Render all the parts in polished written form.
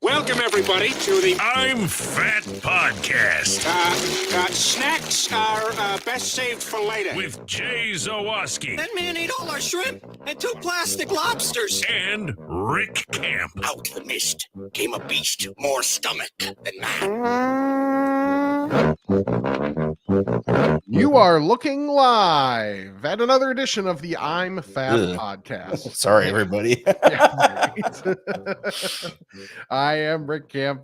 Welcome, everybody, to the I'm Fat podcast. Snacks are best saved for later. With Jay Zawoski. That man ate all our shrimp and 2 plastic lobsters. And Rick Camp. Out of the mist came a beast more stomach than man. You are looking live at another edition of the I'm Fat podcast. Sorry, everybody. Yeah, right. I am Rick Camp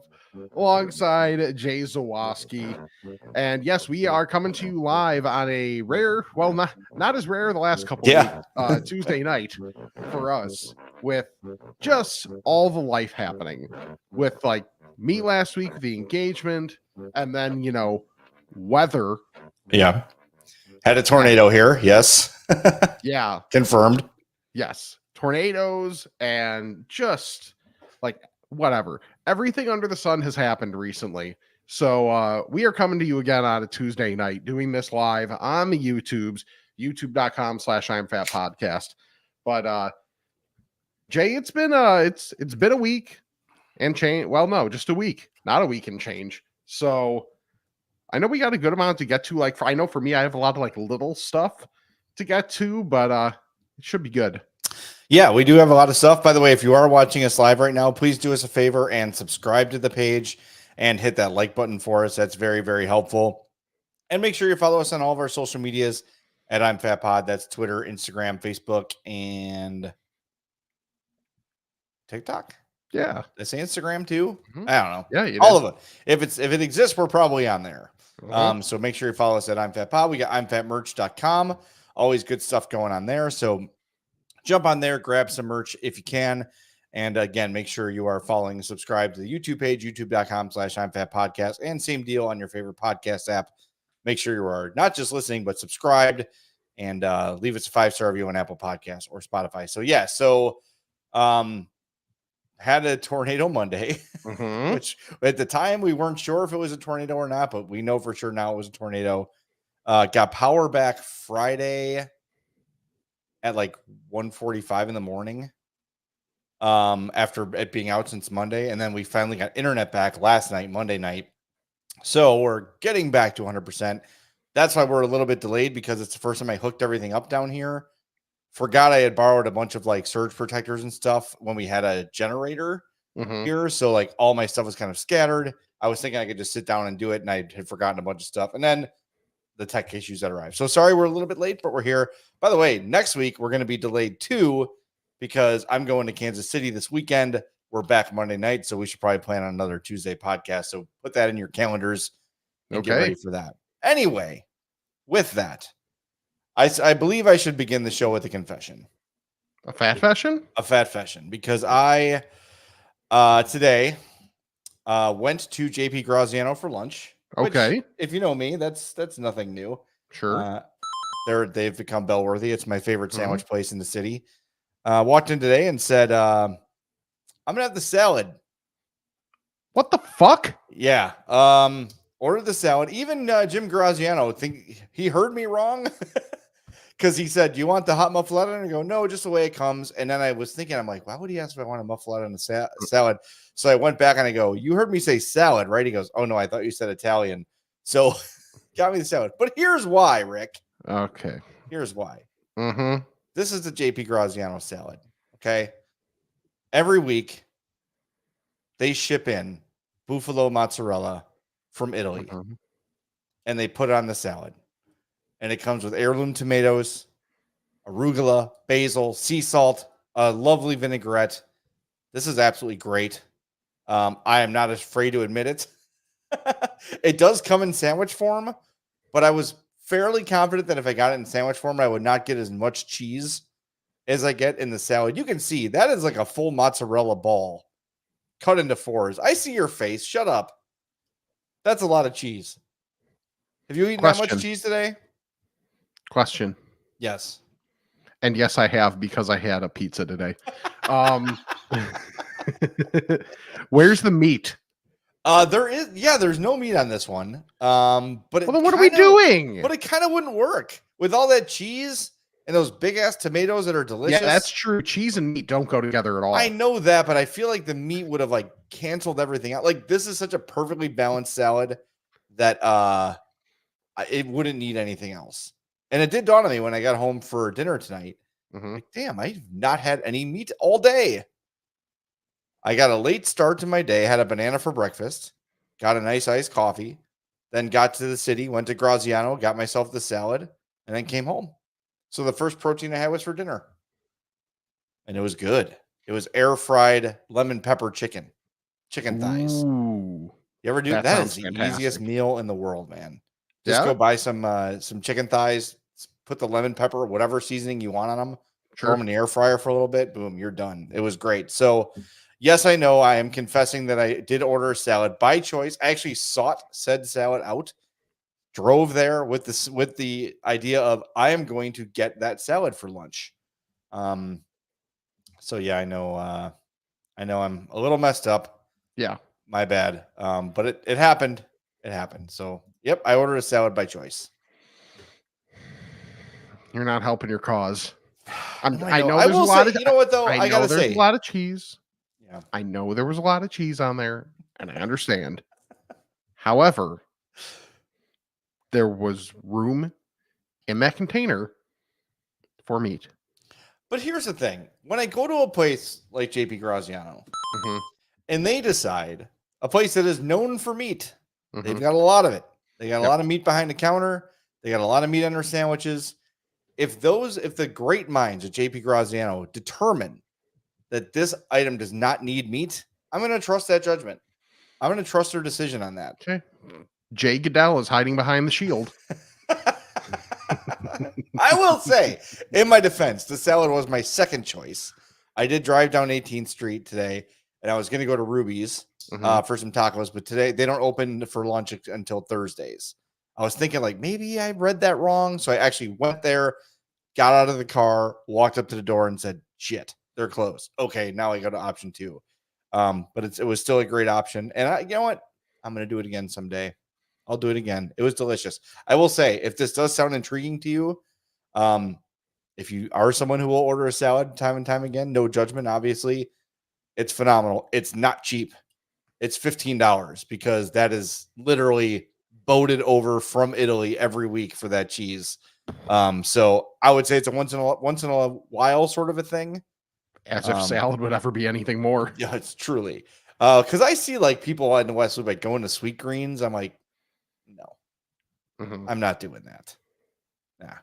alongside Jay Zawoski. And yes, we are coming to you live on a rare, well, not as rare the last couple of weeks, Tuesday night for us, with just all the life happening with like me last week, the engagement, and then, you know, weather. Yeah. Had a tornado here. Yes. Yeah. Confirmed. Yes. Tornadoes and just like whatever. Everything under the sun has happened recently. So we are coming to you again on a Tuesday night, doing this live on the YouTubes, youtube.com/I'mFatPodcast. But Jay, it's been a week and change. Well, no, just a week, not a week and change. So I know we got a good amount to get to. Like, I know for me, I have a lot of like little stuff to get to, but it should be good. Yeah, we do have a lot of stuff. By the way, if you are watching us live right now, please do us a favor and subscribe to the page and hit that like button for us. That's very, very helpful. And make sure you follow us on all of our social medias at I'm Fat Pod. That's Twitter, Instagram, Facebook, and TikTok. Yeah. Did I say Instagram too? Mm-hmm. I don't know. Yeah, all of it. If it exists, we're probably on there. Mm-hmm. So make sure you follow us at I'm Fat Pod. We got I'mFatMerch.com. Always good stuff going on there. So jump on there, grab some merch if you can. And again, make sure you are following and subscribe to the YouTube page, youtube.com/I'mFatPodcast. And same deal on your favorite podcast app. Make sure you are not just listening, but subscribed, and leave us a 5-star review on Apple Podcasts or Spotify. So yeah, had a tornado Monday, which at the time we weren't sure if it was a tornado or not, but we know for sure now it was a tornado. Got power back Friday at like 1:45 in the morning after it being out since Monday. And then we finally got internet back last night, Monday night. So we're getting back to 100%. That's why we're a little bit delayed, because it's the first time I hooked everything up down here. Forgot I had borrowed a bunch of like surge protectors and stuff when we had a generator here. So like all my stuff was kind of scattered. I was thinking I could just sit down and do it, and I had forgotten a bunch of stuff. And then the tech issues that arrived. So sorry, we're a little bit late, but we're here. By the way, next week we're going to be delayed too, because I'm going to Kansas City this weekend. We're back Monday night, so we should probably plan on another Tuesday podcast. So put that in your calendars and get ready for that. Anyway, with that, I believe I should begin the show with a confession. A fat fashion? A fat fashion, because I today went to JP Graziano for lunch. Okay. Which, if you know me, that's nothing new. Sure. They've become bellworthy. It's my favorite sandwich place in the city. Walked in today and said, I'm gonna have the salad. What the fuck? Yeah. Ordered the salad. Even Jim Graziano, think he heard me wrong. Because he said, "Do you want the hot muffaletta?" And I go, "No, just the way it comes." And then I was thinking, I'm like, why would he ask if I want a muffaletta and a salad? So I went back and I go, "You heard me say salad, right?" He goes, "Oh no, I thought you said Italian." So got me the salad. But here's why, Rick. Okay. Here's why. Mm-hmm. This is the JP Graziano salad. Okay. Every week they ship in buffalo mozzarella from Italy, and they put it on the salad. And it comes with heirloom tomatoes, arugula, basil, sea salt, a lovely vinaigrette. This is absolutely great. I am not afraid to admit it. It does come in sandwich form, but I was fairly confident that if I got it in sandwich form, I would not get as much cheese as I get in the salad. You can see that is like a full mozzarella ball cut into fours. I see your face. Shut up. That's a lot of cheese. Have you eaten that much cheese today? Question. Yes. And yes, I have, because I had a pizza today. Where's the meat? There's no meat on this one. But then what are we doing? But it kind of wouldn't work with all that cheese. and those big ass tomatoes that are delicious. Yeah, that's true. Cheese and meat don't go together at all. I know that, but I feel like the meat would have like canceled everything out. Like this is such a perfectly balanced salad that it wouldn't need anything else. And it did dawn on me when I got home for dinner tonight. Like, damn, I've not had any meat all day. I got a late start to my day, had a banana for breakfast, got a nice iced coffee, then got to the city, went to Graziano, got myself the salad, and then came home. So the first protein I had was for dinner. And it was good. It was air fried lemon pepper chicken thighs. Ooh, you ever do that that? sounds Is the fantastic. easiest meal in the world, man. Just Yeah? go buy some chicken thighs, put the lemon pepper, whatever seasoning you want on them, throw them in the air fryer for a little bit. Boom, you're done. It was great. So, yes, I know I am confessing that I did order a salad by choice. I actually sought said salad out, drove there with the idea of I am going to get that salad for lunch. So yeah, I know I'm a little messed up. Yeah. My bad. But it happened. It happened. So yep, I ordered a salad by choice. You're not helping your cause. I know I there's a will lot say, of you know what though? I I know gotta there's say, a lot of cheese. yeah. I know there was a lot of cheese on there, and I understand. However, there was room in that container for meat. But here's the thing: when I go to a place like JP Graziano, Mhm, and they decide a place that is known for meat, they've mhm. got a lot of it. They got a Yep. lot of meat behind the counter. They got a lot of meat on their sandwiches. If the great minds at JP Graziano determine that this item does not need meat, I'm going to trust that judgment. I'm going to trust their decision on that. Okay. Jay Goodell is hiding behind the shield. I will say, in my defense, the salad was my second choice. I did drive down 18th Street today, and I was going to go to Ruby's for some tacos, but today they don't open for lunch until Thursdays. I was thinking like maybe I read that wrong, so I actually went there, got out of the car, walked up to the door, and said, "Shit, they're closed." Okay, now I go to option 2. But it was still a great option, and you know what? I'm going to do it again someday. I'll do it again. It was delicious. I will say, if this does sound intriguing to you, if you are someone who will order a salad time and time again, no judgment, obviously, it's phenomenal. It's not cheap. It's $15 because that is literally boated over from Italy every week for that cheese. So I would say it's a once in a while sort of a thing. As if salad would ever be anything more. Yeah, it's truly. Because I see like people in the West Loop like going to Sweet Greens. I'm like, no, I'm not doing that. Nah,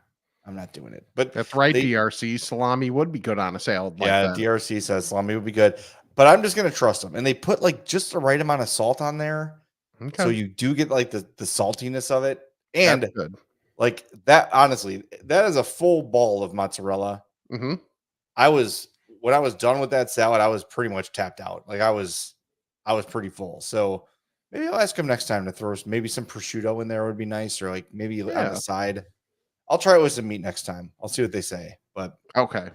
I'm not doing it. But that's right, DRC. Salami would be good on a salad like that. Yeah, DRC says salami would be good. But I'm just going to trust them. And they put like just the right amount of salt on there. Okay. So you do get like the saltiness of it. And that's good. Like that, honestly, that is a full ball of mozzarella. Mm-hmm. When I was done with that salad, I was pretty much tapped out. Like I was pretty full. So maybe I'll ask them next time to throw maybe some prosciutto in there would be nice, or like maybe on the side. I'll try it with some meat next time. I'll see what they say. But okay.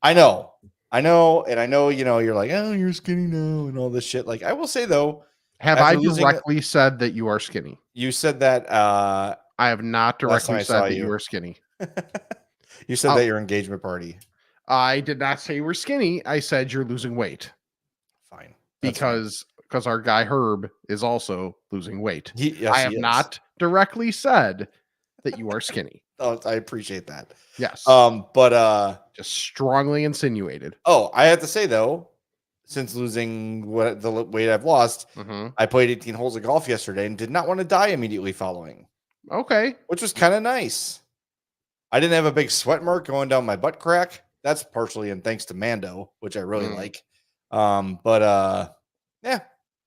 I know, and I know, you're like, oh, you're skinny now and all this shit. Like I will say though, have I directly said that you are skinny? You said that I have not directly said that you are skinny. You said that your engagement party. I did not say you were skinny. I said you're losing weight. Fine. Because our guy Herb is also losing weight. Yes, I have not directly said that you are skinny. Oh, I appreciate that. Yes. But just strongly insinuated. Oh, I have to say though, since losing the weight I've lost, I played 18 holes of golf yesterday and did not want to die immediately following. Okay. Which was kind of nice. I didn't have a big sweat mark going down my butt crack. That's partially in thanks to Mando, which I really like. Yeah,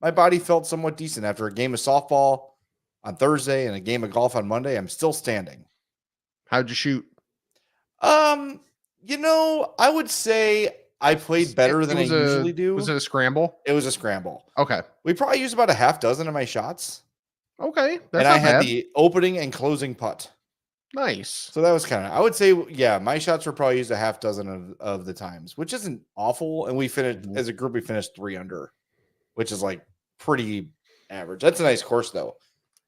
my body felt somewhat decent after a game of softball on Thursday and a game of golf on Monday. I'm still standing. How'd you shoot? I would say I played better than I usually do. Was it a scramble? It was a scramble. Okay. We probably used about a half dozen of my shots. Okay. And I had the opening and closing putt. Nice. So that was I would say, yeah, my shots were probably used a half dozen of the times, which isn't awful. And we finished, as a group, we finished 3 under, which is like pretty average. That's a nice course though.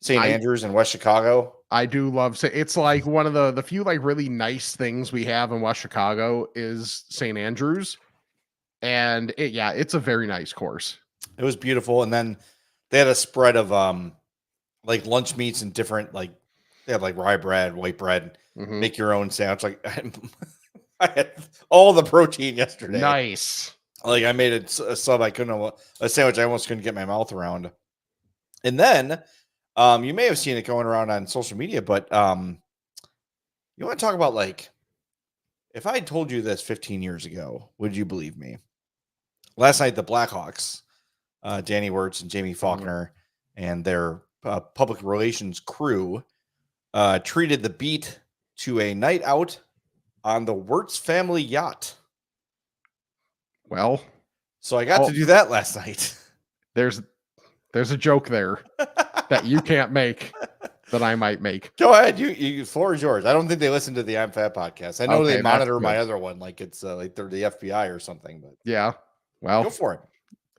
St. Andrews in West Chicago. I do love it's like one of the few like really nice things we have in West Chicago is St. Andrews. And it's a very nice course. It was beautiful. And then they had a spread of like lunch meats and different, like they have like rye bread, white bread, make your own sandwich. Like I had all the protein yesterday. Nice. Like I made a sub. A sandwich I almost couldn't get my mouth around. And then you may have seen it going around on social media, but you want to talk about like, if I had told you this 15 years ago, would you believe me? Last night, the Blackhawks, Danny Wirtz and Jamie Faulkner and their public relations crew treated the beat to a night out on the Wirtz family yacht. Well, so I got to do that last night. There's a joke there that you can't make that I might make. Go ahead. You floor is yours. I don't think they listen to the I'm Fat podcast. I know they monitor my other one like it's like they're the FBI or something. But yeah, well, go for it.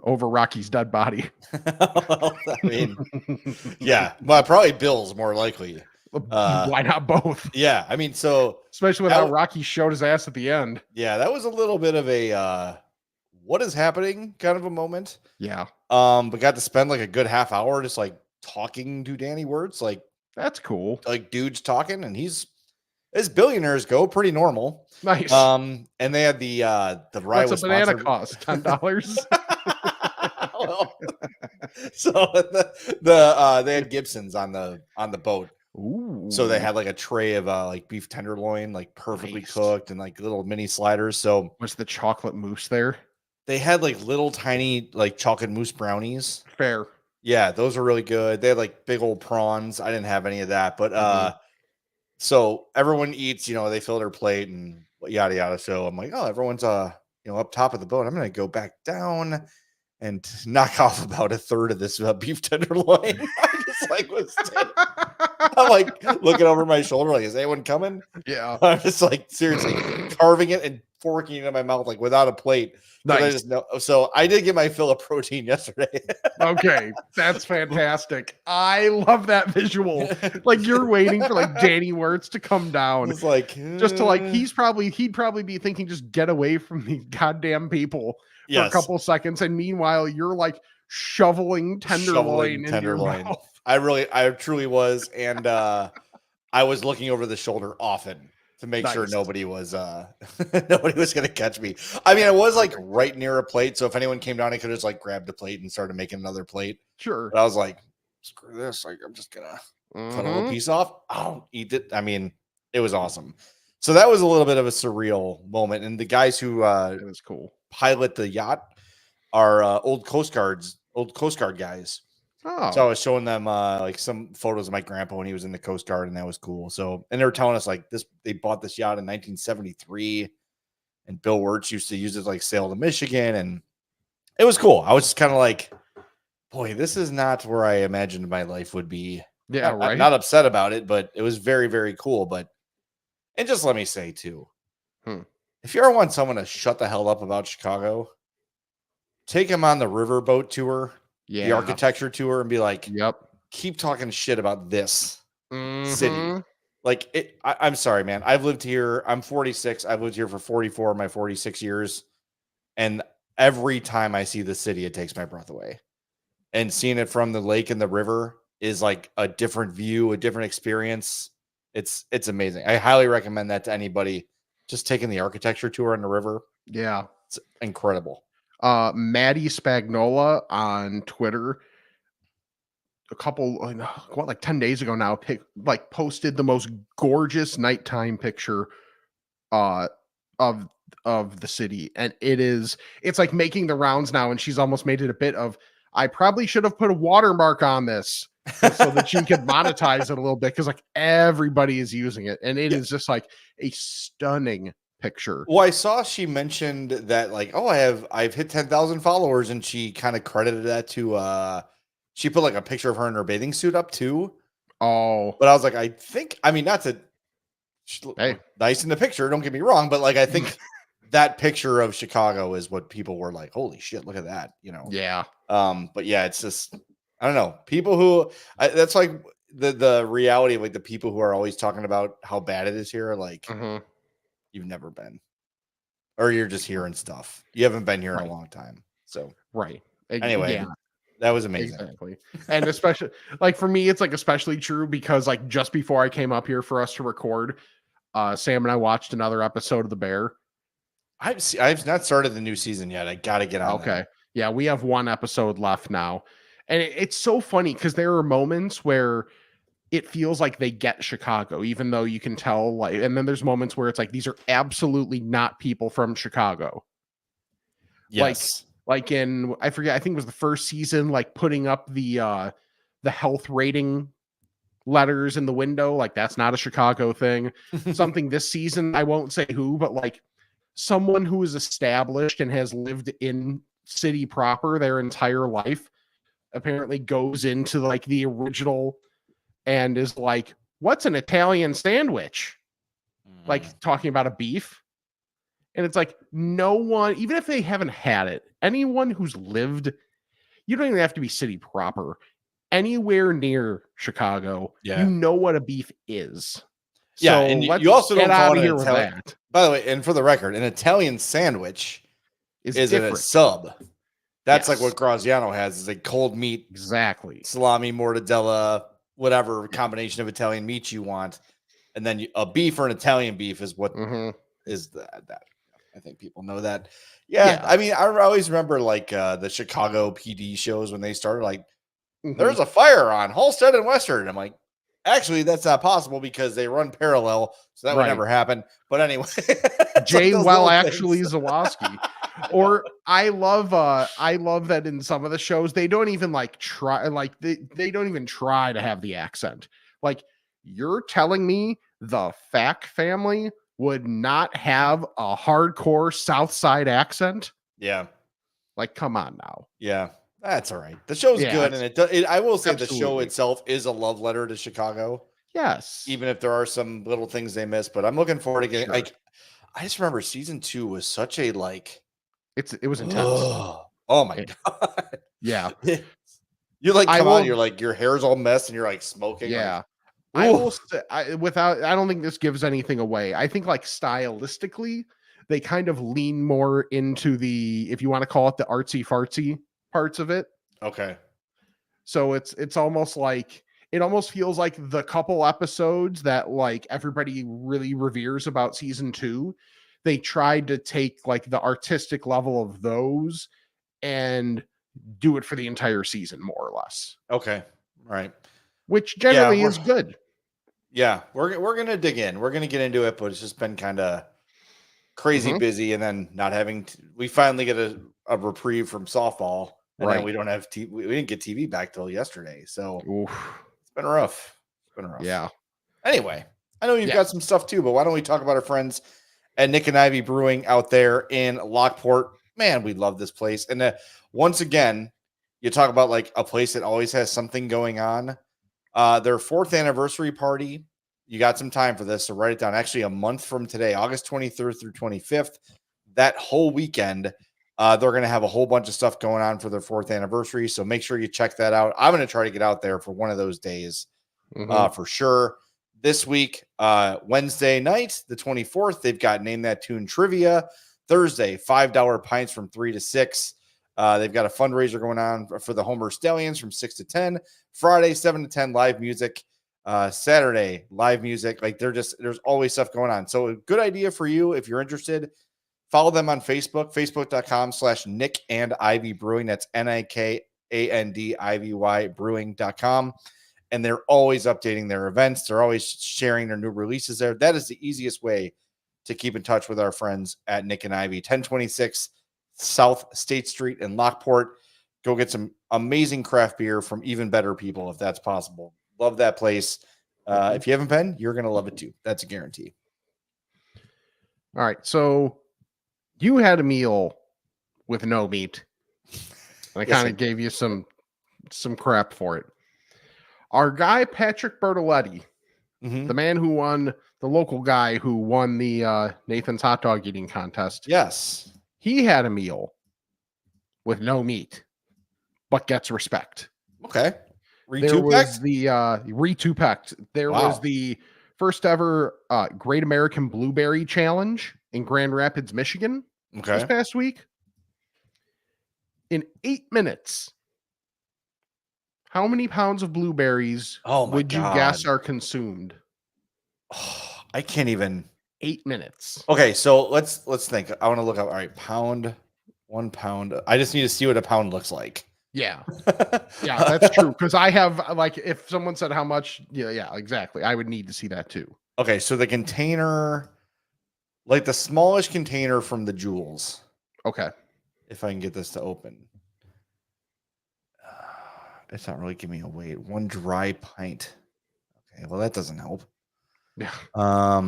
Over Rocky's dead body. Well, I mean, yeah, well, probably Bill's more likely. Why not both? Yeah, I mean, so especially with how Rocky showed his ass at the end. Yeah, that was a little bit of a what is happening kind of a moment. Yeah. But got to spend like a good half hour just like talking to Danny Wirtz. Like that's cool. Like dudes talking, and as billionaires go, pretty normal. Nice. And they had the ride. What's a banana cost? $10. Well, so they had Gibsons on the boat. Ooh. So they had like a tray of like beef tenderloin, like perfectly cooked, and like little mini sliders. So was the chocolate mousse there? They had like little tiny like chocolate mousse brownies. Fair. Yeah, those were really good. They had like big old prawns. I didn't have any of that, but so everyone eats, they fill their plate and yada yada. So I'm like, oh, everyone's up top of the boat. I'm gonna go back down and knock off about a third of this beef tenderloin. I just like I'm like looking over my shoulder, like, is anyone coming? Yeah. I'm just like seriously carving it and forking it in my mouth, like without a plate. Nice. I just know. So I did get my fill of protein yesterday. Okay, that's fantastic. I love that visual. Like you're waiting for like Danny Wirtz to come down. It's like just to like he'd probably be thinking just get away from these goddamn people for a couple seconds, and meanwhile you're like shoveling tenderloin into your mouth. I truly was, and I was looking over the shoulder often to make sure nobody was going to catch me. I mean, I was like right near a plate, so if anyone came down, I could have just like grabbed a plate and started making another plate. Sure. But I was like, screw this! Like, I'm just gonna cut a little piece off. I'll eat it. I mean, it was awesome. So that was a little bit of a surreal moment. And the guys who it was cool pilot the yacht are old Coast Guard guys. Oh. So I was showing them like some photos of my grandpa when he was in the Coast Guard, and that was cool. So, and they were telling us like they bought this yacht in 1973, and Bill Wirtz used to use it to like sail to Michigan, and it was cool. I was just kind of like, boy, this is not where I imagined my life would be. Yeah, right. I'm not upset about it, but it was very, very cool. And just let me say too, if you ever want someone to shut the hell up about Chicago, take them on the riverboat tour. The architecture tour, and be like, keep talking shit about this city. Like, I'm sorry, man. I've lived here. I'm 46. I've lived here for 44 of my 46 years. And every time I see the city, it takes my breath away. And seeing it from the lake and the river is like a different view, a different experience. It's amazing. I highly recommend that to anybody. Just taking the architecture tour on the river. Yeah. It's incredible. Maddie Spagnola on Twitter like 10 days ago now posted the most gorgeous nighttime picture of the city, and it's like making the rounds now, and she's almost made it a bit of I probably should have put a watermark on this so that she could monetize it a little bit, because like everybody is using it, and it is just like a stunning picture. Well, I saw she mentioned that like, oh, I've hit 10,000 followers, and she kind of credited that to she put like a picture of her in her bathing suit up too. Oh, but I was like, not to nice in the picture, don't get me wrong, but like I think that picture of Chicago is what people were like, holy shit, look at that, Yeah. But yeah, it's just I don't know. People who that's like the reality of like the people who are always talking about how bad it is here. Like you've never been, or you're just hearing stuff. You haven't been here in a long time. So Anyway, yeah, that was amazing. Exactly. And especially like for me, it's like especially true because like just before I came up here for us to record, Sam and I watched another episode of The Bear. I've not started the new season yet. I got to get on. Okay. Yeah, we have one episode left now. And it's so funny because there are moments where it feels like they get Chicago, even though you can tell like, and then there's moments where it's like these are absolutely not people from Chicago. Yes. Like in I forget, I think it was the first season, like putting up the health rating letters in the window, like that's not a Chicago thing. Something this season, I won't say who, but like someone who is established and has lived in city proper their entire life apparently goes into like the original and is like, what's an Italian sandwich? Like talking about a beef. And it's like, no one, even if they haven't had it, anyone who's lived, you don't even have to be city proper, anywhere near Chicago, you know what a beef is. Yeah, so and you also don't call it here an with Italian. that. By the way, and for the record, an Italian sandwich is a sub. That's like what Graziano has, is a cold meat, exactly, salami, mortadella, whatever combination of Italian meat you want, and then a beef or an Italian beef is what is that. I think people know that. Yeah, I mean, I always remember like the Chicago PD shows when they started. Like, there's a fire on Halstead and Western. I'm like, actually, that's not possible because they run parallel, so that would never happen. But anyway, J. Like well, actually, Zawoski. Or I love that in some of the shows they don't even like try, like they don't even try to have the accent. Like, you're telling me the Fack family would not have a hardcore South Side accent? Yeah, like come on now. Yeah, that's all right. The show's good, and I will say the show itself is a love letter to Chicago. Yes, even if there are some little things they miss, but I'm looking forward to getting like. I just remember season 2 was such a like. It was intense. Oh my god. Yeah. You like come on, you're like your hair's all messed and you're like smoking. Yeah. Like, I will I don't think this gives anything away. I think like stylistically, they kind of lean more into the, if you want to call it, the artsy fartsy parts of it. Okay. So it's almost like, it almost feels like the couple episodes that like everybody really reveres about season 2, they tried to take like the artistic level of those and do it for the entire season, more or less. Okay. Right. Which generally is good. Yeah. We're going to dig in. We're going to get into it, but it's just been kind of crazy busy, and then not having we finally get a reprieve from softball, and then we don't have we didn't get TV back till yesterday. So it's been rough. Yeah. Anyway, I know you've got some stuff too, but why don't we talk about our friends at Nick and Ivy Brewing out there in Lockport? Man, we love this place. And once again, you talk about like a place that always has something going on. Their 4th anniversary party. You got some time for this, so write it down. Actually, a month from today, August 23rd through 25th, that whole weekend, they're going to have a whole bunch of stuff going on for their 4th anniversary. So make sure you check that out. I'm going to try to get out there for one of those days for sure. This week, Wednesday night, the 24th, they've got Name That Tune trivia. Thursday, $5 pints from 3 to 6. They've got a fundraiser going on for the Homer Stallions from 6 to 10. Friday, 7 to 10, live music. Saturday, live music. Like there's always stuff going on. So a good idea for you if you're interested. Follow them on Facebook, facebook.com/Nick and Ivy Brewing. That's NIKANDIVY brewing.com. And they're always updating their events. They're always sharing their new releases there. That is the easiest way to keep in touch with our friends at Nick and Ivy. 1026 South State Street in Lockport. Go get some amazing craft beer from even better people, if that's possible. Love that place. If you haven't been, you're going to love it too. That's a guarantee. All right. So you had a meal with no meat. And I kind of gave you some crap for it. Our guy, Patrick Bertoletti, the man who won, the local guy who won the Nathan's hot dog eating contest. Yes. He had a meal with no meat, but gets respect. Okay. There was the re-two-packed. There was Wow. the first ever Great American Blueberry Challenge in Grand Rapids, Michigan this Okay. past week. In 8 minutes, how many pounds of blueberries Oh my would you guess God. are consumed? Oh, I can't even. 8 minutes. Okay, so let's think. I want to look up. All right, pound, 1 pound. I just need to see what a pound looks like. Yeah. Yeah, that's true. Because I have, like, if someone said how much, yeah, exactly. I would need to see that too. Okay, so the container, like the smallest container from the Jewels, Okay. if I can get this to open. It's not really giving me a weight. 1 dry pint. Okay, well that doesn't help. Yeah. I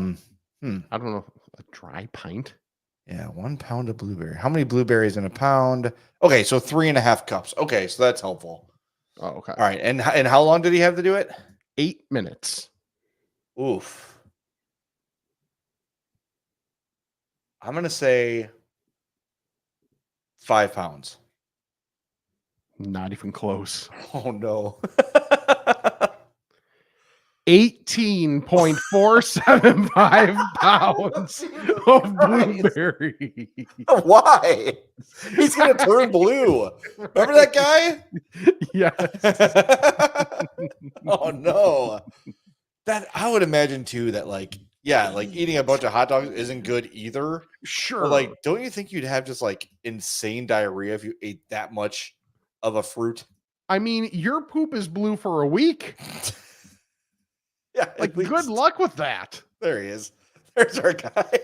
don't know. A dry pint? Yeah, 1 pound of blueberry. How many blueberries in a pound? Okay, so 3.5 cups. Okay, so that's helpful. Oh, okay. All right, and how long did he have to do it? 8 minutes. Oof. I'm gonna say 5 pounds. Not even close. Oh no. 18.475 pounds of blueberry. Why? He's gonna turn blue. Remember that guy? Yes. Oh no. That I would imagine too that like eating a bunch of hot dogs isn't good either. Sure. But like, don't you think you'd have just like insane diarrhea if you ate that much of a fruit? I mean, your poop is blue for a week. Yeah, Like, good luck with that. There he is. There's our guy.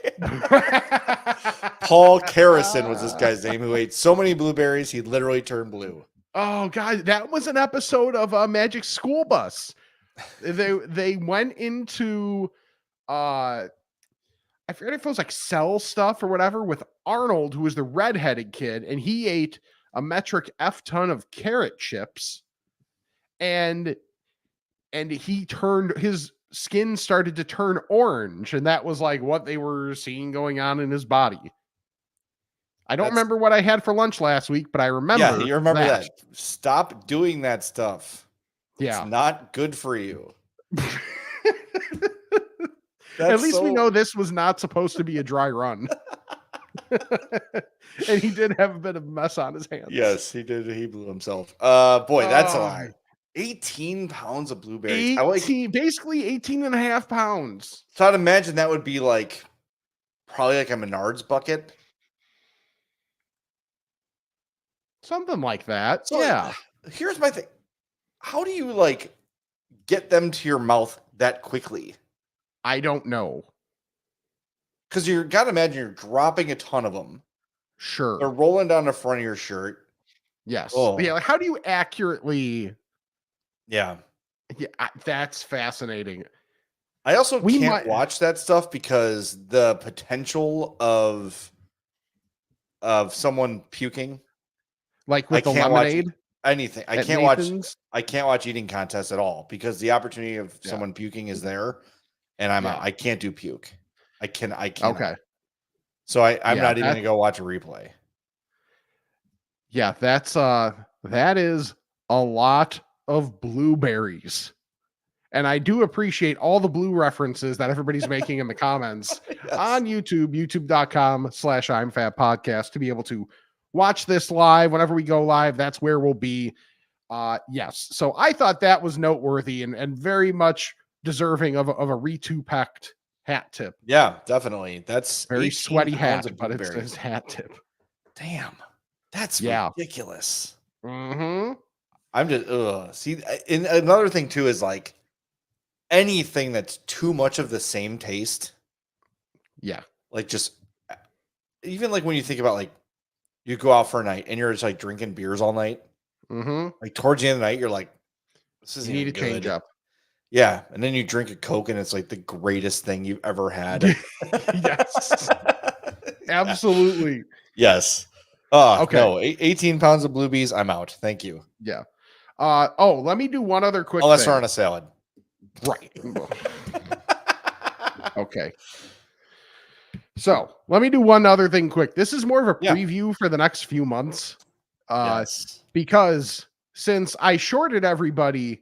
Paul Carrison was this guy's name, who ate so many blueberries he literally turned blue. Oh God, that was an episode of Magic School Bus. They went into I forget if it was like cell stuff or whatever with Arnold, who was the redheaded kid, and he ate a metric F ton of carrot chips, and he turned, his skin started to turn orange, and that was like what they were seeing going on in his body. I don't remember what I had for lunch last week, but I remember. Yeah, you remember that. Stop doing that stuff. Yeah. It's not good for you. At least we know this was not supposed to be a dry run. And he did have a bit of mess on his hands. Yes, he did. He blew himself. Boy, that's a lie. 18 pounds of blueberries. 18, basically 18 and a half pounds. So I'd imagine that would be like probably like a Menards bucket. Something like that. So yeah. Here's my thing. How do you like get them to your mouth that quickly? I don't know. Because you got to imagine you're dropping a ton of them. Sure. They're rolling down the front of your shirt. Yes. Oh. Yeah. Like, how do you accurately? Yeah. Yeah. That's fascinating. I also can't watch that stuff because the potential of someone puking. Like with the lemonade? Anything. I can't watch eating contests at all because the opportunity of someone puking is there, and I can't do puke. I can't. Okay. So I'm not even gonna go watch a replay. Yeah, that is a lot of blueberries. And I do appreciate all the blue references that everybody's making in the comments on YouTube, youtube.com/I'm Fat Podcast, to be able to watch this live. Whenever we go live, that's where we'll be. Yes. So I thought that was noteworthy and very much deserving of a re-two-packed hat tip. Yeah, definitely. That's very sweaty hat, but it's his hat tip. Damn. That's ridiculous. Mm-hmm. I'm just see, and another thing too is like anything that's too much of the same taste. Yeah. Like just even like when you think about like you go out for a night and you're just like drinking beers all night. Mm-hmm. Like towards the end of the night, you're like, this isn't you need to change up. Yeah. And then you drink a Coke and it's like the greatest thing you've ever had. Yes. Absolutely. Yes. Okay. No, 18 pounds of Blue Bees. I'm out. Thank you. Yeah. Let me do one other quick unless thing. we're on a salad. Right. Okay. So let me do one other thing quick. This is more of a preview for the next few months. Yes. Because since I shorted everybody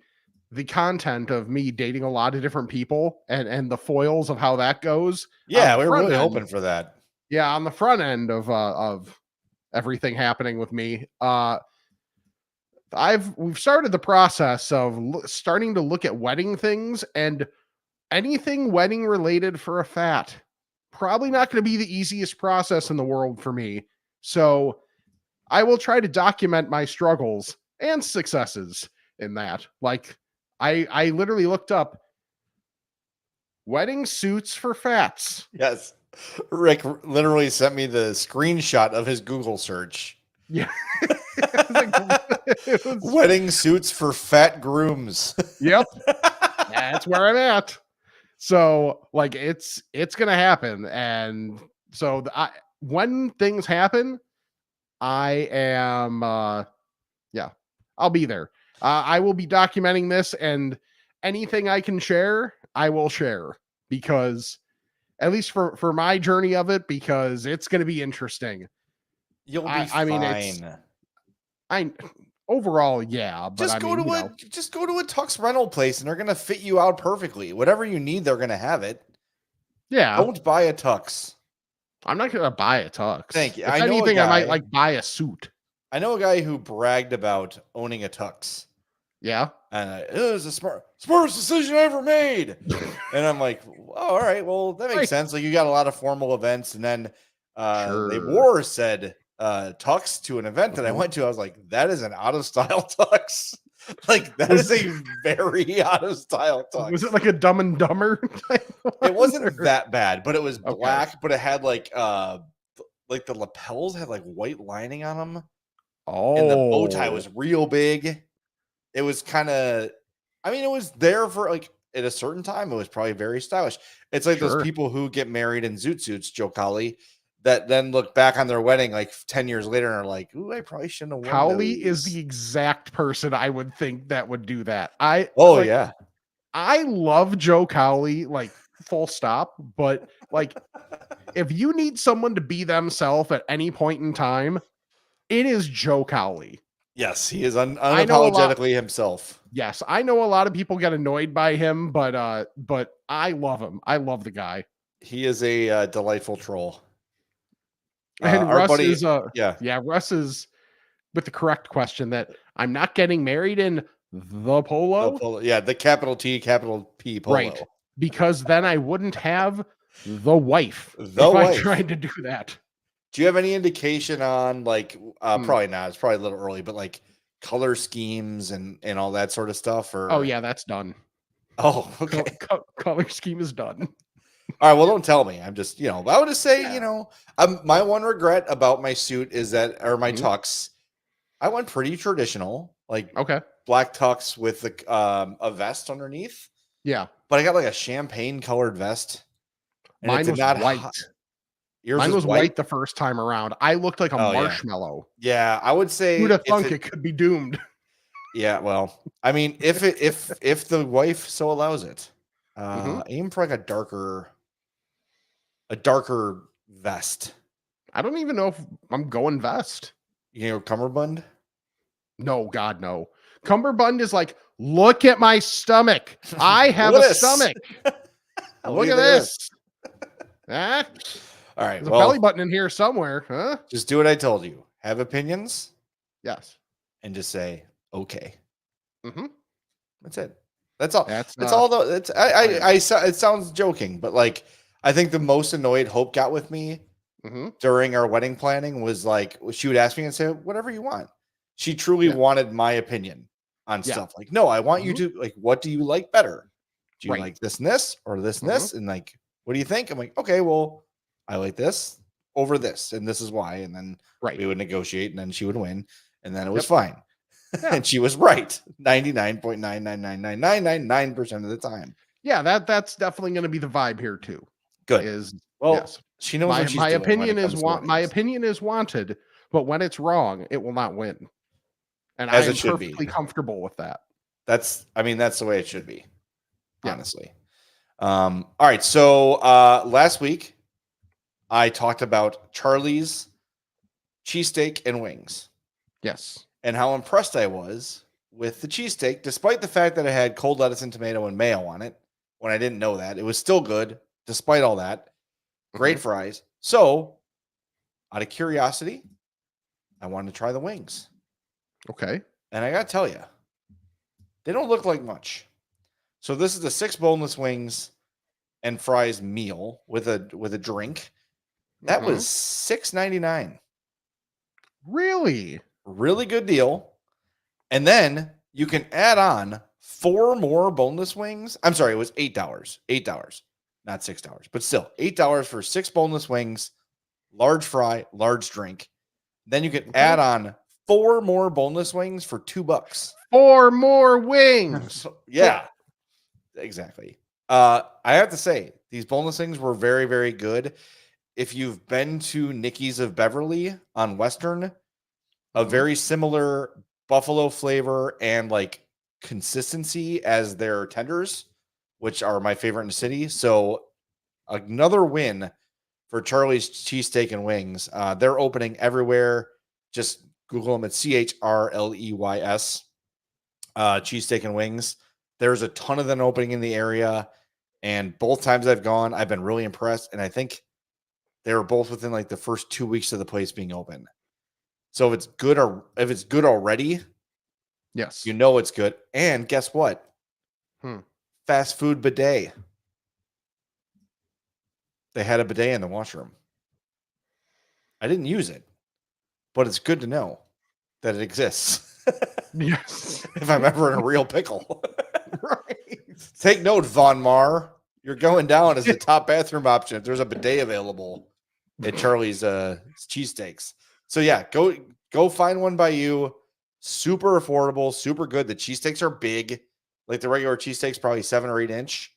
the content of me dating a lot of different people and the foils of how that goes. Yeah, on the we were front really end- hoping for that. Yeah, on the front end of everything happening with me, we've started the process of starting to look at wedding things, and anything wedding related for a fat. Probably not going to be the easiest process in the world for me. So I will try to document my struggles and successes in that. Like I literally looked up wedding suits for fats. Yes. Rick literally sent me the screenshot of his Google search. Yeah. It was- Wedding suits for fat grooms. Yep. That's where I'm at. So like it's gonna happen. And so when things happen, I am yeah, I'll be there. I will be documenting this, and anything I can share, I will share, because at least for my journey of it, because it's going to be interesting. You'll be I mean, I overall, yeah, but just I go mean, to a tux rental place and they're gonna fit you out perfectly. Whatever you need, they're gonna have it. yeah, Don't buy a tux. I'm not going to buy a tux. Thank you. If I know a anything, I might guy- like buy a suit. I know a guy who bragged about owning a tux. Yeah. And it was the smartest decision I ever made. And I'm like, oh, all right, well, that makes Right. sense. Like, you got a lot of formal events, and then they Sure. wore said tux to an event that I Mhm. went to. I was like, that is an out of style tux. Like, that is a very out of style tux. Was it like a Dumb and Dumber type It one, wasn't or- that bad, but it was Okay. black, but it had like the lapels had like white lining on them. Oh, And the bow tie was real big. It was kind of, I mean, it was there for like at a certain time. It was probably very stylish. It's like Sure. those people who get married in zoot suits, Joe Cowley, that then look back on their wedding like 10 years later and are like, ooh, I probably shouldn't have worn Cowley is those." the exact person I would think that would do that. Oh, like, yeah. I love Joe Cowley, like full stop. But like, if you need someone to be themselves at any point in time, it is Joe Cowley. Yes, he is I know a lot- unapologetically himself. Yes, I know a lot of people get annoyed by him, but I love him. I love the guy. He is a delightful troll. And our Russ buddy- is Yeah. Russ is with the correct question that I'm not getting married in the polo. The polo. Yeah, the capital T, capital P polo. Right. Because then I wouldn't have the wife The if wife. I tried to do that. Do you have any indication on like Hmm. probably not, it's probably a little early, but like color schemes and all that sort of stuff? Or Oh yeah, that's done. Oh, okay. Color scheme is done. All right, well, don't tell me. I'm just, I would just say, Yeah. my one regret about my suit is that, or my Mhm. tux, I went pretty traditional, like Okay. black tux with a vest underneath, Yeah. but I got like a champagne colored vest. and it Mine did was not white. hi- Yours Mine is was white the first time around. I looked like a Oh, yeah. marshmallow. Yeah, I would say Who'd have if thunk it could be doomed? Yeah, well, I mean, if the wife so allows it, Mhm. aim for like a darker vest. I don't even know if I'm going vest. Cummerbund. No, God, no. Cummerbund is like, look at my stomach. I have a This. stomach. Look at this. Ah, All right, there's a well, belly button in here somewhere, huh? just do what I told you. Have opinions Yes. and just say okay. Mhm. That's it. That's all. That's That's all. Though. It's it sounds joking, but like I think the most annoyed Hope got with me Mhm. during our wedding planning was like she would ask me and say whatever you want. She truly Yeah. wanted my opinion on Yeah. stuff. Like, no, I want you Mhm. to like, what do you like better? Do you Right. like this and this or this and this? And like, what do you think? I'm like, okay, well, I like this over this, and this is why. And then Right. we would negotiate, and then she would win, and then it was Yep. fine. Yeah. And she was right 99.9999999% of the time. Yeah, that's definitely going to be the vibe here too. Good. Is Well, yes. she knows My what she's doing when opinion it is comes to my weddings. opinion is wanted, but when it's wrong, it will not win. And As I am it should be. perfectly comfortable with that. That's the way it should be, Yeah. honestly. All right. So last week I talked about Charlie's cheesesteak and wings Yes. and how impressed I was with the cheesesteak, despite the fact that it had cold lettuce and tomato and mayo on it. When I didn't know that, it was still good despite all that. Great fries. So, out of curiosity, I wanted to try the wings. Okay. And I got to tell you, they don't look like much. So this is the 6 boneless wings and fries meal with a drink. That was $6.99. Really? Really good deal. And then you can add on 4 more boneless wings. I'm sorry, it was $8. $8, not $6, but still $8 for 6 boneless wings, large fry, large drink. Then you can add on 4 more boneless wings for $2. 4 more wings. Yeah, exactly. I have to say, these boneless wings were very, very good. If you've been to Nikki's of Beverly on Western, a very similar buffalo flavor and like consistency as their tenders, which are my favorite in the city. So another win for Charlie's Cheesesteak and Wings. They're opening everywhere. Just Google them at CHRLEYS, Cheesesteak and Wings. There's a ton of them opening in the area. And both times I've gone, I've been really impressed. And I think they were both within like the first 2 weeks of the place being open. So if it's good already, Yes. you know it's good. And guess what? Fast food bidet. They had a bidet in the washroom. I didn't use it, but it's good to know that it exists. Yes. If I'm ever in a real pickle. Right. Take note, Von Mar. You're going down as the top bathroom option if there's a bidet available at Charlie's cheesesteaks. So yeah, go find one by you. Super affordable, super good. The cheesesteaks are big. Like the regular cheesesteaks, probably 7 or 8 inch.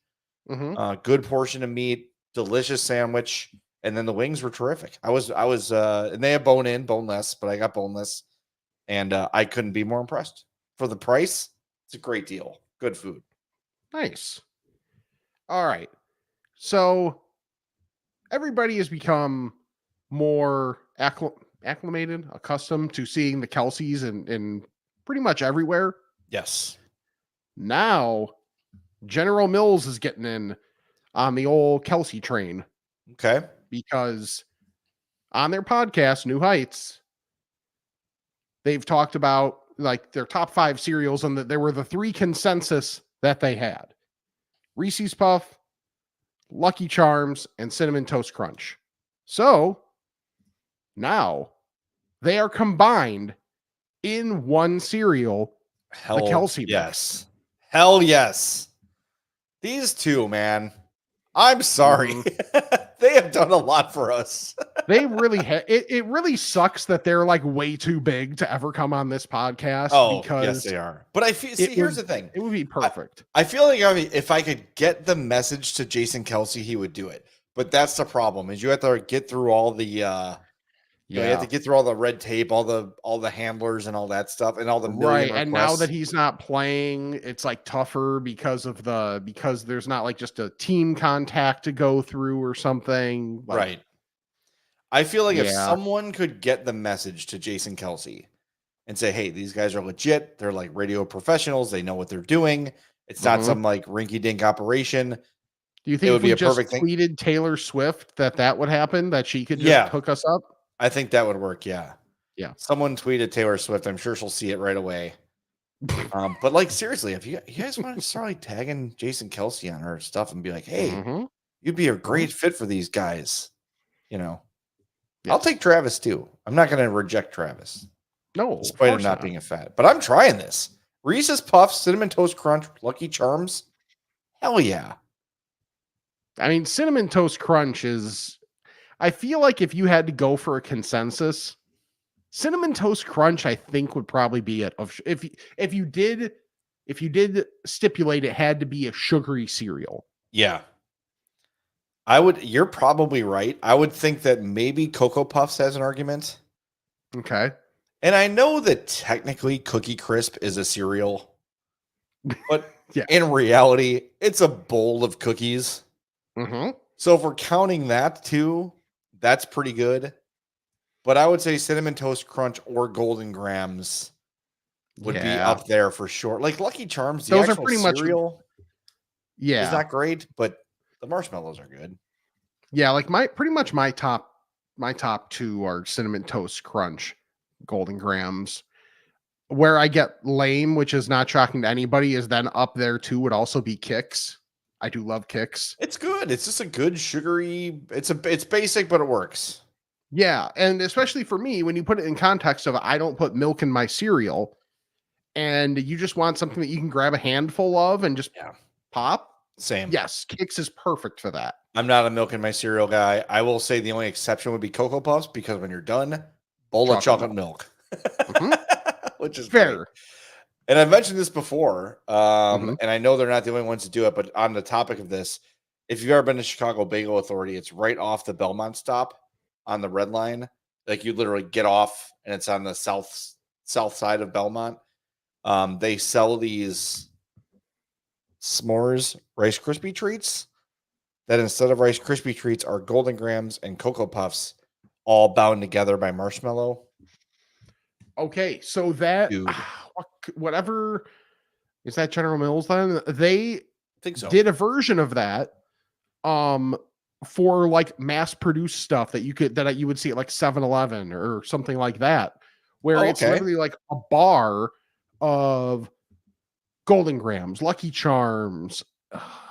Good portion of meat, delicious sandwich, and then the wings were terrific. I was and they have bone in, boneless, but I got boneless, and I couldn't be more impressed. For the price, it's a great deal. Good food. Nice. All right. So everybody has become more acclimated, accustomed to seeing the Kelces in pretty much everywhere. Yes. Now, General Mills is getting in on the old Kelce train. Okay. Because on their podcast, New Heights, they've talked about like their top 5 cereals, and that there were the 3 consensus that they had: Reese's Puff, Lucky Charms, and Cinnamon Toast Crunch. So now they are combined in one cereal. Hell, the Kelce mix. yes. Hell yes. These two, man. I'm sorry. They have done a lot for us. They really it really sucks that they're like way too big to ever come on this podcast. Oh, because yes, they are. But I feel, here's the thing. It would be perfect. I feel like if I could get the message to Jason Kelce, he would do it. But that's the problem, is you have to get through all the you have to get through all the red tape, all the handlers and all that stuff, and all the million And now requests. that he's not playing, it's like tougher because there's not like just a team contact to go through or something. Like, right. I feel like if someone could get the message to Jason Kelce and say, hey, these guys are legit, they're like radio professionals, they know what they're doing. It's not some like rinky-dink operation. Do you think if we just tweeted Taylor Swift that would happen, that she could just hook us up? I think that would work. Yeah. Yeah. Someone tweeted Taylor Swift. I'm sure she'll see it right away. But like, seriously, if you guys want to start like tagging Jason Kelce on her stuff and be like, hey, you'd be a great fit for these guys. I'll take Travis too. I'm not going to reject Travis. No, despite him not being a fat, but I'm trying this. Reese's Puffs, Cinnamon Toast Crunch, Lucky Charms. Hell yeah. I mean, Cinnamon Toast Crunch is, I feel like if you had to go for a consensus, Cinnamon Toast Crunch, I think, would probably be it. If you did stipulate it had to be a sugary cereal. Yeah. You're probably right. I would think that maybe Cocoa Puffs has an argument. Okay. And I know that technically Cookie Crisp is a cereal, but in reality, it's a bowl of cookies. So if we're counting that too, that's pretty good. But I would say Cinnamon Toast Crunch or Golden Grams would be up there for sure. Like Lucky Charms, the Those are actual pretty much cereal yeah. is not great, but the marshmallows are good. Yeah, like pretty much my top two are Cinnamon Toast Crunch, Golden Grams. Where I get lame, which is not shocking to anybody, is then up there too would also be Kicks. I do love Kicks. It's good. It's just a good sugary. It's basic, but it works. Yeah, and especially for me, when you put it in context of I don't put milk in my cereal, and you just want something that you can grab a handful of and just pop. Same. Yes, Kicks is perfect for that. I'm not a milk in my cereal guy. I will say the only exception would be Cocoa Puffs because when you're done, bowl of chocolate milk. Which is fair. Great. And I've mentioned this before, and I know they're not the only ones to do it, but on the topic of this, if you've ever been to Chicago Bagel Authority, it's right off the Belmont stop on the red line. Like you literally get off and it's on the south side of Belmont. They sell these s'mores Rice Krispie treats that instead of Rice Krispie treats are Golden Grams and Cocoa Puffs all bound together by marshmallow. Okay, so that whatever is that General Mills then? They think so. Did a version of that for like mass produced stuff that you would see at like 7-Eleven or something like that, where it's literally like a bar of Golden Grams, Lucky Charms,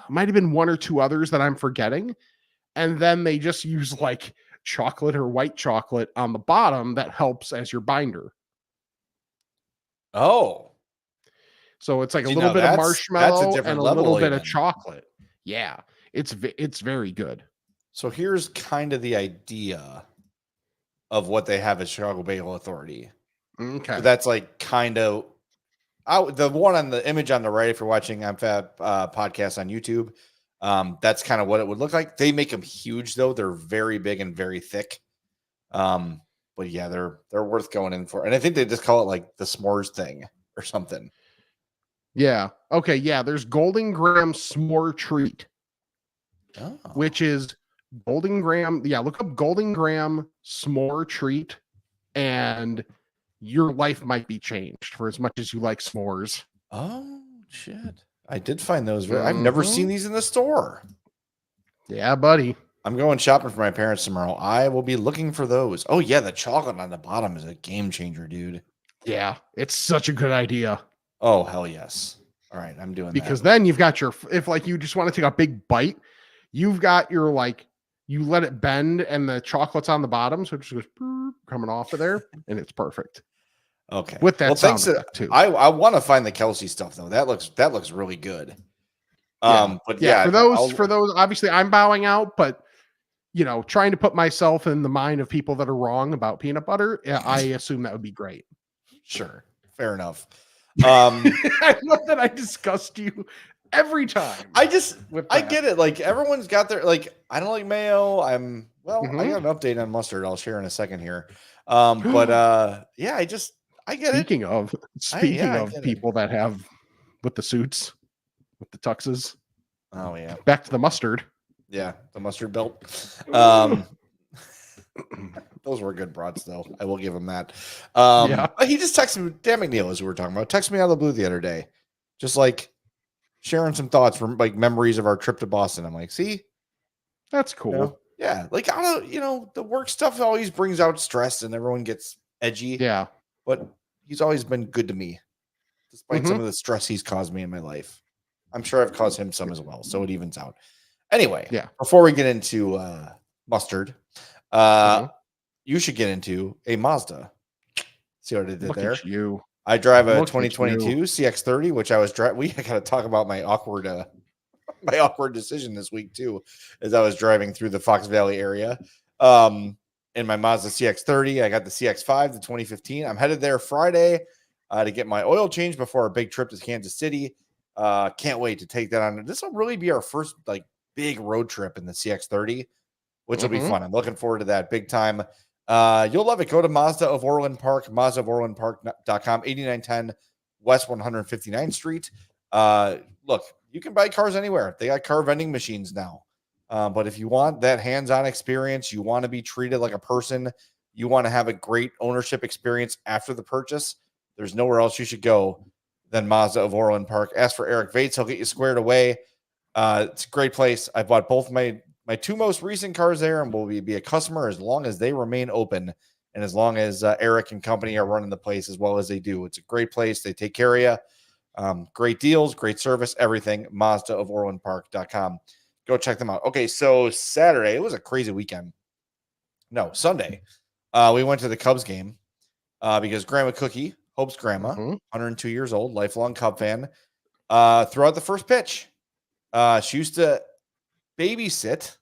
might have been one or two others that I'm forgetting, and then they just use like chocolate or white chocolate on the bottom that helps as your binder. Oh, so it's like a little bit of marshmallow and a little bit of chocolate. Yeah, it's very good. So here's kind of the idea of what they have at Chicago Bagel Authority. Okay, so that's like kind of the one on the image on the right. If you're watching MFAB podcast on YouTube, that's kind of what it would look like. They make them huge though; they're very big and very thick. But yeah, they're worth going in for. And I think they just call it like the s'mores thing or something. Yeah. Okay. Yeah. There's Golden Graham S'more Treat, which is Golden Graham. Yeah. Look up Golden Graham S'more Treat and your life might be changed for as much as you like s'mores. Oh, shit. I did find those. I've never seen these in the store. Yeah, buddy. I'm going shopping for my parents tomorrow. I will be looking for those. Oh, yeah. The chocolate on the bottom is a game changer, dude. Yeah. It's such a good idea. Oh, hell yes. All right. I'm doing because then you've got if like you just want to take a big bite, you've got your like, you let it bend and the chocolate's on the bottom. So it just goes coming off of there and it's perfect. Okay. With that sound effect too. I want to find the Kelce stuff though. That looks really good. But yeah, for those, obviously I'm bowing out, but trying to put myself in the mind of people that are wrong about peanut butter, I assume that would be great. Sure. Fair enough. I love that I disgust you every time. I get it. Like everyone's got their I don't like mayo. I got an update on mustard. I'll share in a second here. But yeah, I get Speaking it. of people that have with the suits, with the tuxes. Oh yeah. Back to the mustard. Yeah, the mustard belt. Those were good brats, though. I will give him that. He just texted me, Dan McNeil, as we were talking about, texted me out of the blue the other day, just like sharing some thoughts from like memories of our trip to Boston. I'm like, see, that's cool. Yeah, like I don't, the work stuff always brings out stress and everyone gets edgy. Yeah, but he's always been good to me, despite some of the stress he's caused me in my life. I'm sure I've caused him some as well, so it evens out. Anyway, before we get into mustard, you should get into a Mazda. See what I did Look there? At you. I drive a 2022 CX-30, which I was driving. We got to talk about my awkward decision this week too, as I was driving through the Fox Valley area. In my Mazda CX-30, I got the CX-5, the 2015. I'm headed there Friday to get my oil change before our big trip to Kansas City. Can't wait to take that on. This will really be our first big road trip in the CX-30, which will be fun. I'm looking forward to that big time. You'll love it. Go to Mazda of Orland Park, mazdaofOrlandPark.com, 8910 West 159th Street. Look, you can buy cars anywhere. They got car vending machines now. But if you want that hands-on experience, you want to be treated like a person, you want to have a great ownership experience after the purchase, there's nowhere else you should go than Mazda of Orland Park. Ask for Eric Vates. He'll get you squared away. It's a great place. I bought both my two most recent cars there and will be a customer as long as they remain open and as long as Eric and company are running the place as well as they do. It's a great place. They take care of you. Great deals, great service, everything. Mazda of OrlandPark.com. Go check them out. Okay, so Saturday, it was a crazy weekend. No, Sunday. We went to the Cubs game because Grandma Cookie, Hope's grandma, 102 years old, lifelong Cub fan, threw out the first pitch. She used to babysit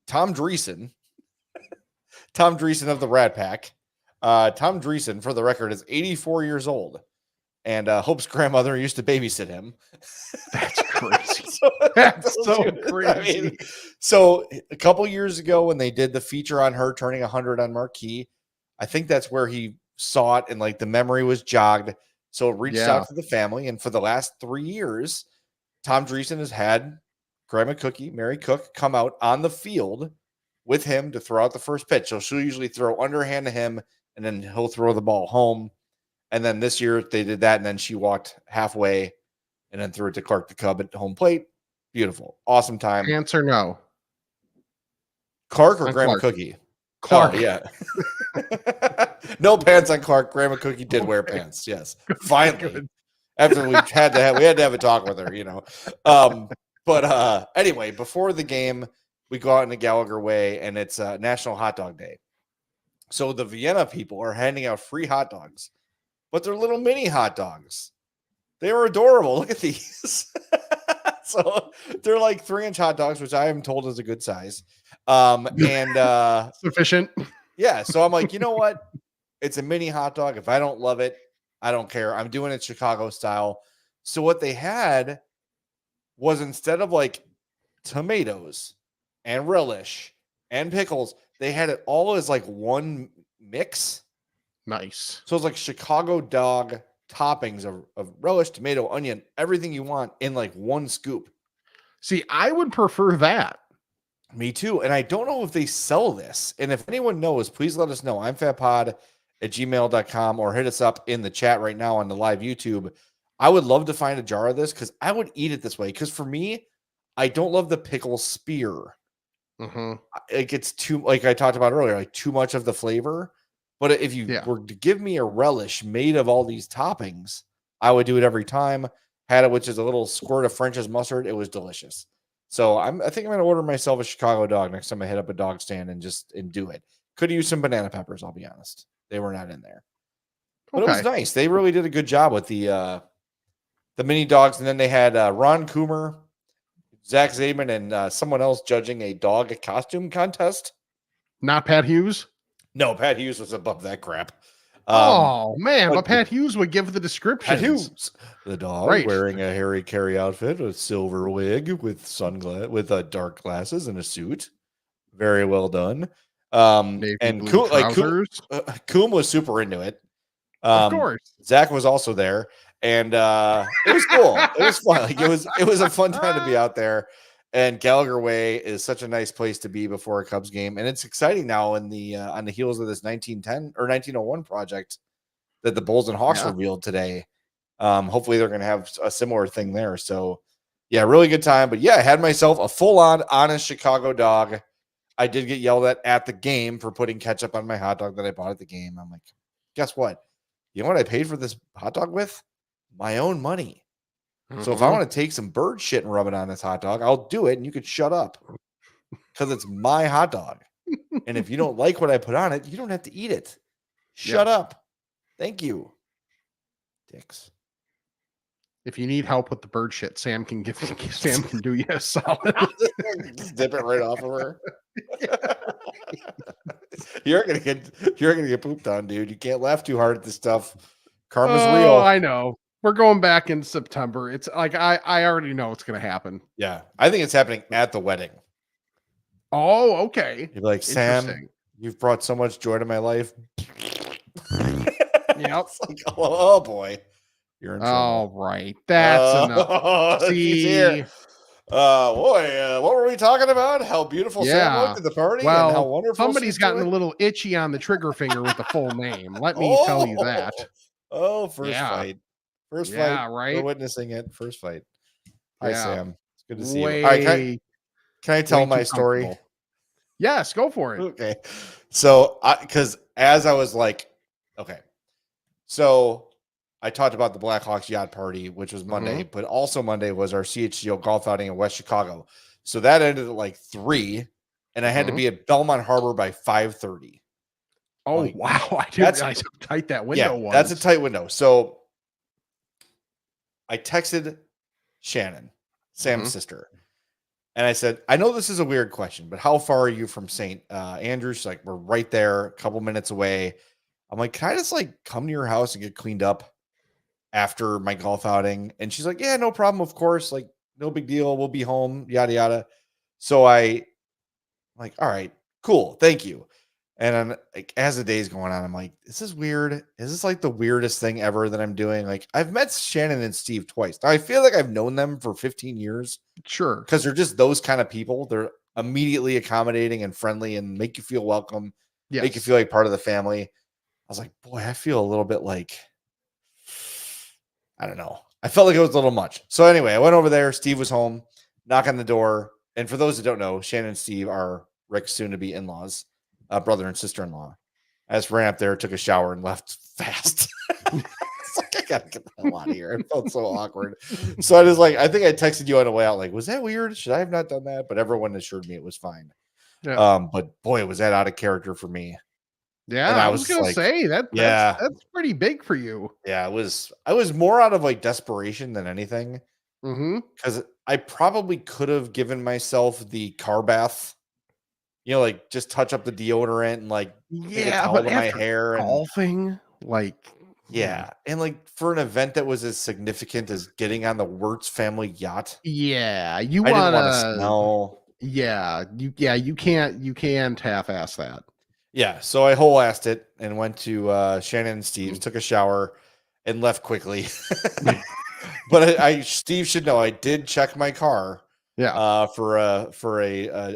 Tom Dreesen. Tom Dreesen of the Rat Pack. Tom Dreesen, for the record, is 84 years old. And Hope's grandmother used to babysit him. That's crazy. That's so crazy. I mean, so a couple years ago when they did the feature on her turning 100 on Marquee, I think that's where he saw it and like the memory was jogged. So it reached out to the family. And for the last 3 years, Tom Dreesen has had Grandma Cookie, Mary Cook, come out on the field with him to throw out the first pitch. So she'll usually throw underhand to him and then he'll throw the ball home. And then this year they did that. And then she walked halfway and then threw it to Clark the Cub at home plate. Beautiful. Awesome time. Pants or no? Clark or Grandma Cookie? Clark. Oh, yeah. No pants on Clark. Grandma Cookie did wear pants. Yes. Finally. After we had to have a talk with her, you know. But anyway, before the game, we go out in the Gallagher Way and it's National Hot Dog Day. So the Vienna people are handing out free hot dogs, but they're little mini hot dogs. They were adorable. Look at these. So they're like 3-inch hot dogs, which I am told is a good size. And sufficient. Yeah. So I'm like, you know what? It's a mini hot dog. If I don't love it, I don't care. I'm doing it Chicago style. So what they had was instead of like tomatoes and relish and pickles, they had it all as like one mix. Nice. So it's like Chicago dog toppings of relish, tomato, onion, everything you want in like one scoop. See, I would prefer that. Me too. And I don't know if they sell this. And if anyone knows, please let us know. I'm fatpod@gmail.com or hit us up in the chat right now on the live YouTube. I would love to find a jar of this because I would eat it this way. Because for me, I don't love the pickle spear. It gets too, like I talked about earlier, like too much of the flavor. But if you were to give me a relish made of all these toppings, I would do it every time. Had it, which is a little squirt of French's mustard. It was delicious. So I think I'm going to order myself a Chicago dog next time I hit up a dog stand and do it. Could use some banana peppers, I'll be honest. They were not in there. But it was nice. They really did a good job with the mini dogs. And then they had Ron Coomer, Zach Zabin, and someone else judging a dog costume contest. Not Pat Hughes? No, Pat Hughes was above that crap. Oh, man, but Pat Hughes would give the description. Pat Hughes. The dog wearing a Harry Carey outfit, a silver wig with sunglasses, with dark glasses and a suit. Very well done. And Coom was super into it. Of course. Zach was also there. And it was cool. It was fun. Like it was a fun time to be out there. And Gallagher Way is such a nice place to be before a Cubs game, and it's exciting now in the on the heels of this 1910 or 1901 project that the Bulls and Hawks revealed today. Hopefully, they're going to have a similar thing there. So, yeah, really good time. But yeah, I had myself a full-on honest Chicago dog. I did get yelled at the game for putting ketchup on my hot dog that I bought at the game. I'm like, guess what? You know what I paid for this hot dog with? My own money. So if I want to take some bird shit and rub it on this hot dog, I'll do it, and you could shut up because it's my hot dog. And if you don't like what I put on it, you don't have to eat it. Shut up. Thank you. Dicks. If you need help with the bird shit, Sam can do you a solid. Just dip it right off of her. You're gonna get pooped on, dude. You can't laugh too hard at this stuff. Karma's real. I know. We're going back in September. It's like I already know it's going to happen. Yeah, I think it's happening at the wedding. Oh, okay. You're like, Sam, you've brought so much joy to my life. Yep. Like, oh boy, you're in trouble. All right, that's enough. See, here. What were we talking about? How beautiful Sam looked at the party, and how wonderful. Somebody's gotten a little itchy on the trigger finger with the full name. Let me tell you that. Oh, first Yeah. fight. First Yeah, fight. right? We're witnessing it. First fight. Hi, Yeah. Sam. It's good to see you. All right, can I tell Way my too story? comfortable. Yes, go for it. Okay. So, because as I was like, okay, so I talked about the Blackhawks yacht party, which was Monday, but also Monday was our CHGO golf outing in West Chicago. So that ended at like 3, and I had to be at Belmont Harbor by 5:30. Oh, Like, wow. I didn't realize how tight that window was. That's a tight window. So I texted Shannon, Sam's sister, and I said, I know this is a weird question, but how far are you from St. Andrews? She's like, we're right there, a couple minutes away. I'm like, can I just like come to your house and get cleaned up after my golf outing? And she's like, yeah, no problem. Of course. Like, no big deal. We'll be home, yada, yada. So I'm like, all right, cool. Thank you. And I'm like, as the day's going on, I'm like, this is weird. Is this like the weirdest thing ever that I'm doing? Like, I've met Shannon and Steve twice. Now, I feel like I've known them for 15 years. Sure. Because they're just those kind of people. They're immediately accommodating and friendly and make you feel welcome, make you feel like part of the family. I was like, boy, I feel a little bit like, I don't know. I felt like it was a little much. So anyway, I went over there. Steve was home, knock on the door. And for those that don't know, Shannon and Steve are Rick's soon-to-be in-laws, brother and sister-in-law. I just ran up there, took a shower, and left fast. It's like, I gotta get the hell out of here. It felt so awkward. So I was like, I think I texted you on the way out, like, was that weird? Should I have not done that? But everyone assured me it was fine. Yeah. But boy, was that out of character for me. Yeah, And I was gonna like, say that's pretty big for you. Yeah, I was more out of like desperation than anything. Because I probably could have given myself the car bath, like just touch up the deodorant and like take a towel to my hair and golfing, like and like for an event that was as significant as getting on the Wirtz family yacht. Yeah, I didn't want to smell. Yeah, you can't half-ass that. Yeah, so I whole-assed it and went to Shannon and Steve's, took a shower, and left quickly. But Steve should know I did check my car. Yeah, for a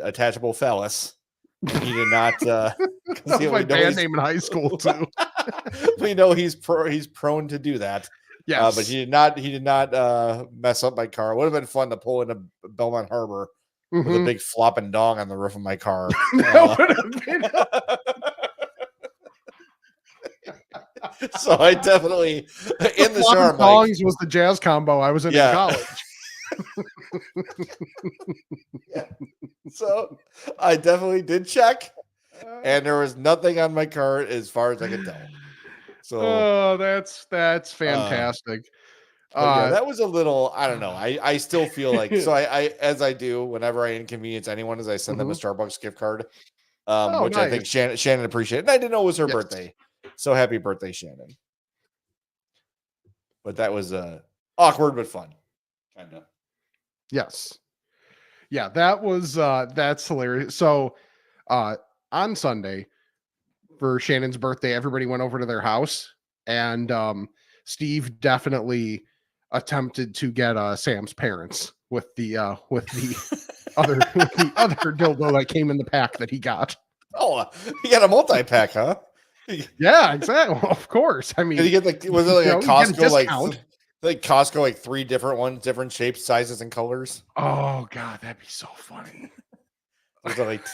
attachable phallus. He did not. That was my band name in high school too. We know he's prone to do that. Yes, but he did not mess up my car. It would have been fun to pull into Belmont Harbor with a big flopping dong on the roof of my car. That would have been. So I definitely in the shower. Dongs was the jazz combo I was in college. So I definitely did check, and there was nothing on my car as far as I could tell. So that's fantastic. That was a little, I don't know. I still feel like, so I as I do whenever I inconvenience anyone, is I send them a Starbucks gift card, which nice. I think Shannon appreciated. And I didn't know it was her birthday. So happy birthday, Shannon. But that was awkward but fun. Kind of. Yes. Yeah, that was that's hilarious. So on Sunday for Shannon's birthday, everybody went over to their house, and Steve definitely attempted to get Sam's parents with the other dildo that came in the pack that he got. Oh, he got a multi-pack, huh? Yeah, exactly. Well, of course. I mean, did he get like, was it like a Costco like Costco, like 3 different ones, different shapes, sizes, and colors? Oh god, that'd be so funny. Was it like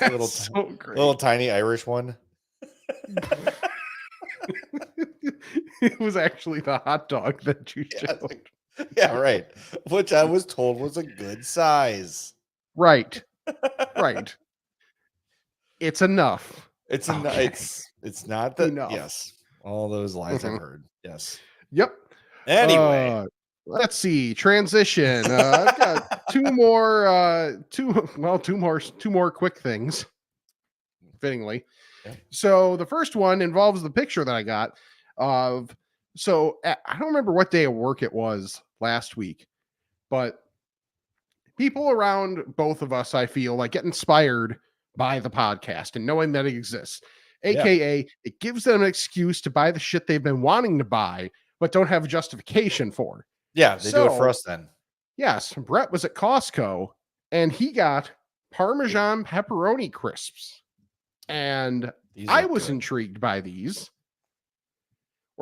little tiny Irish one? It was actually the hot dog that you showed. Yeah, right. Which I was told was a good size. Right. Right. It's enough. It's it's not that enough. Yes. All those lies I've heard. Yes. Yep. Anyway. Let's see. Transition. I've got two more quick things. Fittingly. Yeah. So the first one involves the picture that I got of. So I don't remember what day of work it was last week, but people around both of us, I feel like, get inspired by the podcast and knowing that it exists. AKA, it gives them an excuse to buy the shit they've been wanting to buy, but don't have a justification for. Yeah, they do it for us then. Yes, Brett was at Costco and he got Parmesan pepperoni crisps. And I was intrigued by these.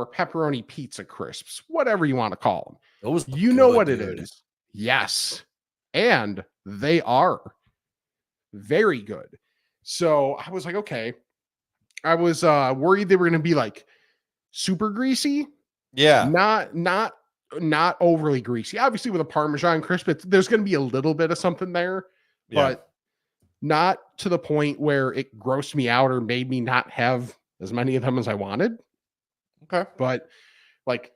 or pepperoni pizza crisps, whatever you want to call them. Those You know good, what dude. it is. Yes. And they are very good. So I was like, okay. I was worried they were going to be like super greasy. Yeah. Not overly greasy. Obviously, with a Parmesan crisp, there's going to be a little bit of something there, but not to the point where it grossed me out or made me not have as many of them as I wanted. Okay. But like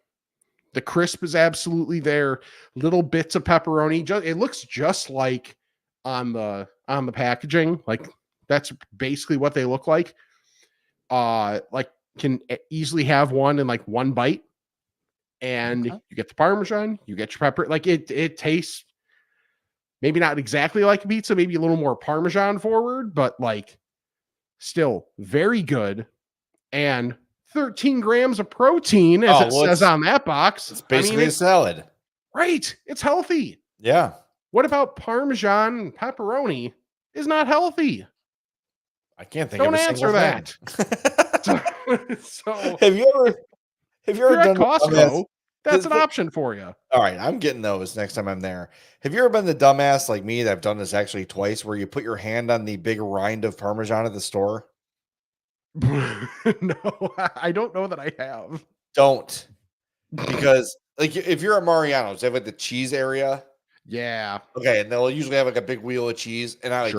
the crisp is absolutely there. Little bits of pepperoni. It looks just like on the packaging. Like that's basically what they look like. Like can easily have one in like one bite. And you get the Parmesan, you get your pepper. Like it tastes maybe not exactly like a pizza, maybe a little more Parmesan forward, but like still very good. And 13 grams of protein, as it says on that box. It's basically a salad. Right. It's healthy. Yeah. What about Parmesan pepperoni is not healthy? I can't think Don't of a answer that. So have you ever done Costco? That's an option for you. All right, I'm getting those next time I'm there. Have you ever been the dumbass like me that I've done this actually twice, where you put your hand on the big rind of Parmesan at the store? No, I don't know that I have. Don't, because like if you're at Mariano's, they have like the cheese area. Yeah. Okay, and they'll usually have like a big wheel of cheese, and I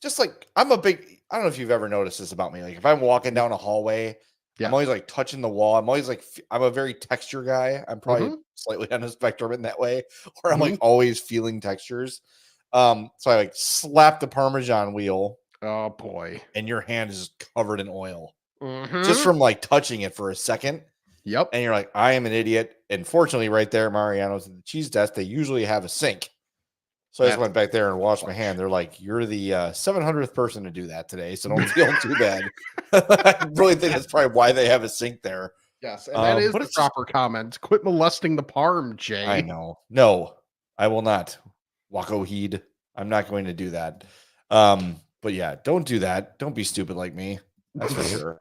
just like I'm a big. I don't know if you've ever noticed this about me. Like if I'm walking down a hallway. Yeah. I'm always like touching the wall. I'm always like, I'm a very texture guy. I'm probably slightly on the spectrum in that way, where I'm like always feeling textures. So I like slap the Parmesan wheel. Oh boy. And your hand is covered in oil just from like touching it for a second. Yep. And you're like, I am an idiot. And fortunately, right there, Mariano's at the cheese desk, they usually have a sink. So I just went back there and washed my hand. They're like, you're the 700th person to do that today, so don't feel too bad. I really think that's probably why they have a sink there. Yes, and that is the proper comment. Quit molesting the parm, Jay. I know. No, I will not. Wacko heed. I'm not going to do that. But yeah, don't do that. Don't be stupid like me. That's for sure.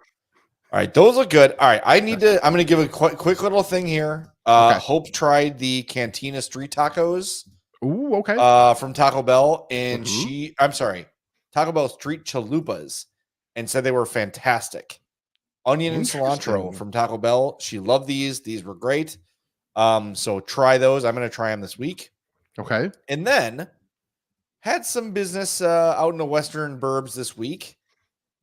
All right, those look good. All right, I'm going to give a quick little thing here. Hope tried the Cantina street tacos. Ooh, okay. From Taco Bell, and Taco Bell street chalupas, and said they were fantastic. Onion and cilantro from Taco Bell. She loved these. These were great. So try those. I'm going to try them this week. Okay. And then had some business out in the Western burbs this week,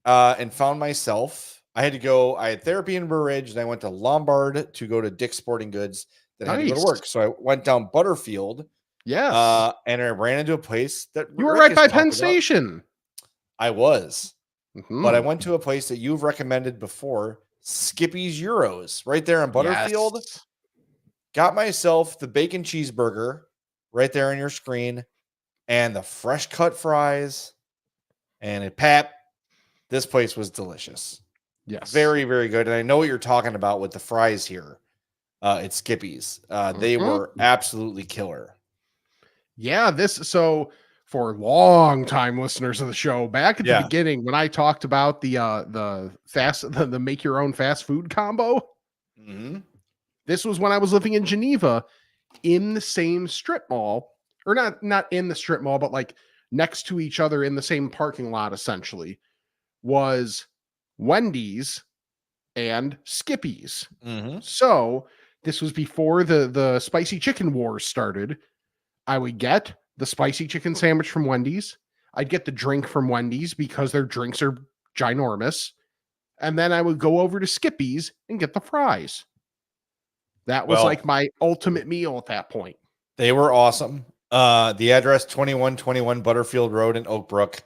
and found myself. I had therapy in Burr Ridge, and I went to Lombard to go to Dick's Sporting Goods. Then I had to go to work, so I went down Butterfield. Yes. And I ran into a place that you were right by Penn Station. I was, but I went to a place that you've recommended before, Skippy's Euros, right there in Butterfield. Yes. Got myself the bacon cheeseburger right there on your screen, and the fresh cut fries. And this place was delicious. Yes, very, very good. And I know what you're talking about with the fries here. It's Skippy's. They were absolutely killer. Yeah, so for long time listeners of the show, back at the beginning when I talked about the make your own fast food combo, this was when I was living in Geneva, in the same strip mall, or not in the strip mall, but like next to each other in the same parking lot. Essentially, was Wendy's and Skippy's. So this was before the spicy chicken wars started. I would get the spicy chicken sandwich from Wendy's. I'd get the drink from Wendy's because their drinks are ginormous. And then I would go over to Skippy's and get the fries. That was like my ultimate meal at that point. They were awesome. The address 2121 Butterfield Road in Oak Brook.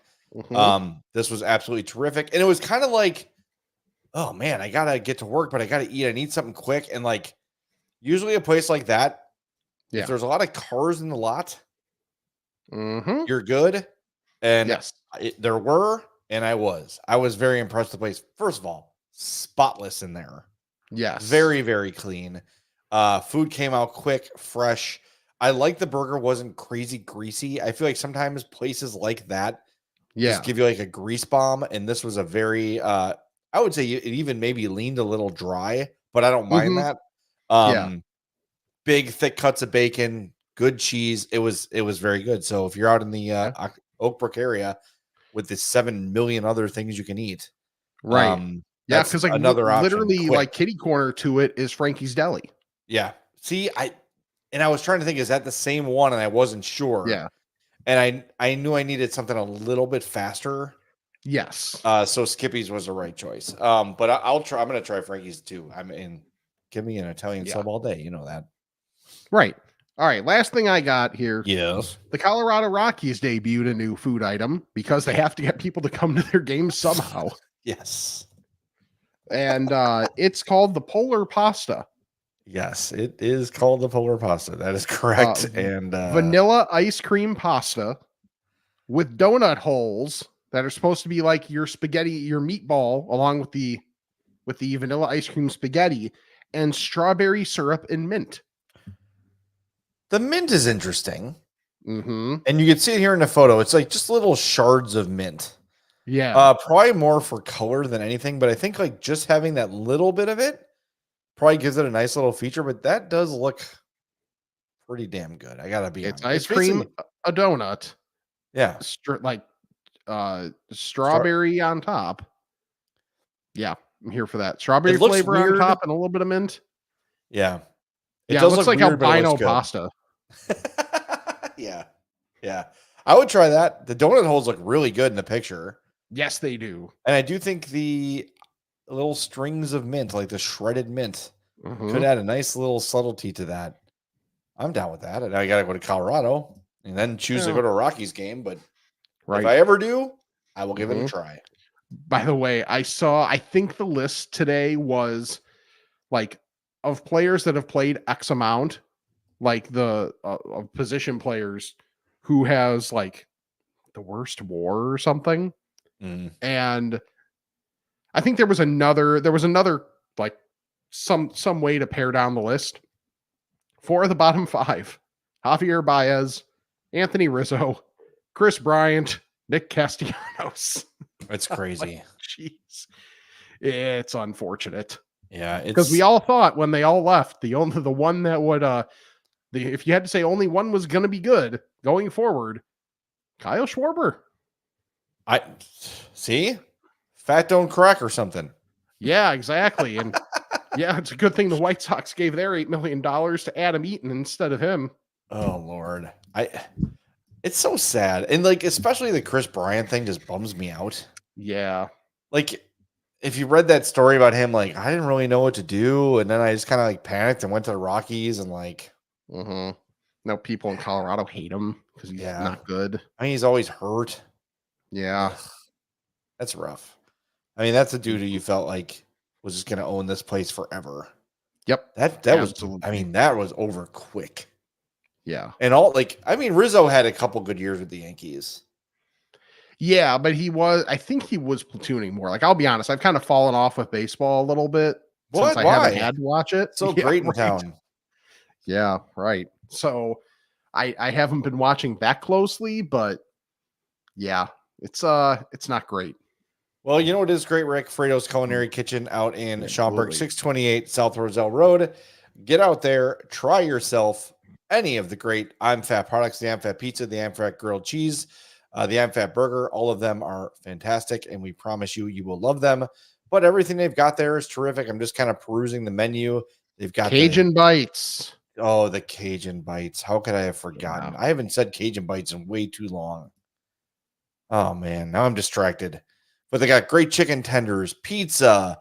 This was absolutely terrific. And it was kind of like, oh man, I got to get to work, but I got to eat. I need something quick. And like usually a place like that, if there's a lot of cars in the lot, you're good. And there were, and I was very impressed with the place. First of all, spotless in there. Yes. Very, very clean. Food came out quick, fresh. I like the burger wasn't crazy greasy. I feel like sometimes places like that just give you like a grease bomb. And this was a very, I would say it even maybe leaned a little dry, but I don't mind Mhm. that. Yeah. Big thick cuts of bacon, good cheese. It was very good. So if you're out in the Yeah. Oak Brook area with the 7 million other things you can eat, Right. Yeah, that's because like another option. literally Quick. like kitty corner to it is Frankie's Deli. Yeah. See, I was trying to think, is that the same one? And I wasn't sure. Yeah. And I knew I needed something a little bit faster. Yes. So Skippy's was the right choice. But I'll try. I'm gonna try Frankie's too. I mean, give me an Italian Yeah. sub all day. You know that. Right. All right. Last thing I got here. Yes. The Colorado Rockies debuted a new food item because they have to get people to come to their games somehow. Yes. And it's called the Polar Pasta. Yes, it is called the polar pasta. That is correct. And Vanilla ice cream pasta with donut holes that are supposed to be like your spaghetti, your meatball, along with the vanilla ice cream spaghetti, and strawberry syrup and mint. the mint is interesting. Mm-hmm. And you can see it here in the photo. It's like just little shards of mint. Yeah. Probably more for color than anything, but I think like just having that little bit of it probably gives it a nice little feature, but that does look pretty damn good. I gotta be It's honest. ice cream, a donut, Yeah. strawberry on top. Yeah, I'm here for that. Strawberry looks flavor on weird. top and a little bit of mint. Yeah. It does looks look like weird, but it albino looks good. pasta. Yeah. Yeah. I would try that. The donut holes look really good in the picture. Yes, they do. And I do think the little strings of mint, like the shredded mint, Mhm. could add a nice little subtlety to that. I'm down with that. And I got to go to Colorado and then choose to Yeah. go to a Rockies game. But Right. if I ever do, I will give it a Mhm. try. By the way, I think the list today was like of players that have played X amount, like the of position players who has like the worst war or something. Mm. And I think there was another like some way to pare down the list. 4 of the bottom 5: Javier Baez, Anthony Rizzo, Chris Bryant, Nick Castellanos. It's crazy. Jeez. It's unfortunate. Yeah. Because we all thought when they all left, the one that would if you had to say only one was gonna be good going forward, Kyle Schwarber. I see fat don't crack or something. Yeah, exactly. And yeah, it's a good thing the White Sox gave their $8 million to Adam Eaton instead of him. Oh Lord. It's so sad. And like, especially the Chris Bryant thing just bums me out. Yeah. Like, if you read that story about him, like, I didn't really know what to do. And then I just kind of like panicked and went to the Rockies and like, No, people in Colorado hate him because he's not good. I mean, he's always hurt. Yeah. That's rough. I mean, that's a dude who you felt like was just going to own this place forever. Yep. That Absolutely. was, I mean, that was over quick. Yeah. And all like, I mean, Rizzo had a couple good years with the Yankees. Yeah, but I think he was platooning more. Like, I'll be honest, I've kind of fallen off with baseball a little bit since I haven't had to watch it. So Yeah, great in right. town. Yeah, right. So I haven't been watching that closely, but yeah, it's not great. Well, you know what is great, Rick? Fredo's Culinary Kitchen out in Schaumburg, Absolutely. 628 South Roselle Road. Get out there, try yourself any of the great I'm Fat products, the I'm Fat Pizza, the I'm Fat Grilled Cheese, the I'm Fat Burger. All of them are fantastic, and we promise you will love them. But everything they've got there is terrific. I'm just kind of perusing the menu. They've got Cajun Bites. Oh, the Cajun Bites. How could I have forgotten? I haven't said Cajun Bites in way too long. Oh, man. Now I'm distracted. But they got great chicken tenders, pizza,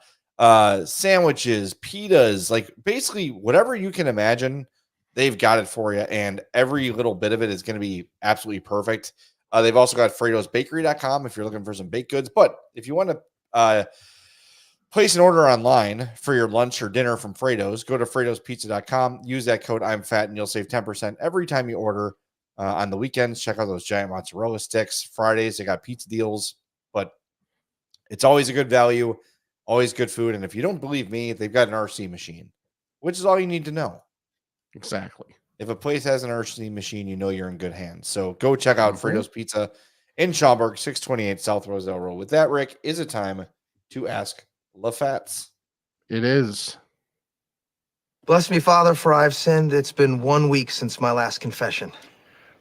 sandwiches, pitas, like basically whatever you can imagine, they've got it for you. And every little bit of it is going to be absolutely perfect. They've also got FredosBakery.com if you're looking for some baked goods. But if you want to place an order online for your lunch or dinner from Fredo's, go to FredosPizza.com, use that code I'm Fat, and you'll save 10% every time you order. On the weekends, check out those giant mozzarella sticks. Fridays, they got pizza deals. But it's always a good value, always good food. And if you don't believe me, they've got an RC machine, which is all you need to know. Exactly. If a place has an RC machine, you know you're in good hands. So go check out Fredo's Pizza in Schaumburg, 628 South Roselle Road. With that, Rick, is it time to ask LaFats? It is. Bless me, Father, for I've sinned. It's been 1 week since my last confession.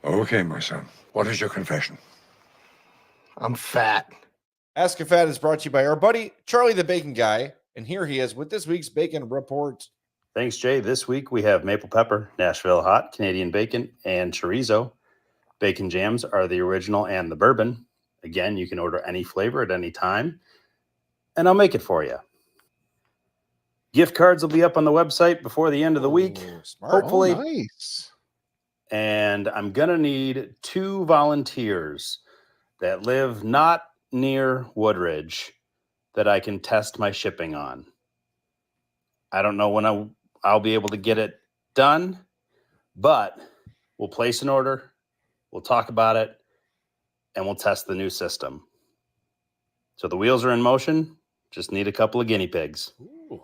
Okay, my son. What is your confession? I'm fat. Ask a Fat is brought to you by our buddy, Charlie the Bacon Guy. And here he is with this week's Bacon Report. Thanks, Jay. This week we have maple pepper, Nashville hot, Canadian bacon, and chorizo. Bacon jams are the original and the bourbon. Again, you can order any flavor at any time, and I'll make it for you. Gift cards will be up on the website before the end of the week, Smart. hopefully. Oh, nice. And I'm going to need 2 volunteers that live not near Woodridge that I can test my shipping on. I don't know when I'll be able to get it done, but we'll place an order, we'll talk about it, and we'll test the new system. So the wheels are in motion. Just need a couple of guinea pigs. Ooh.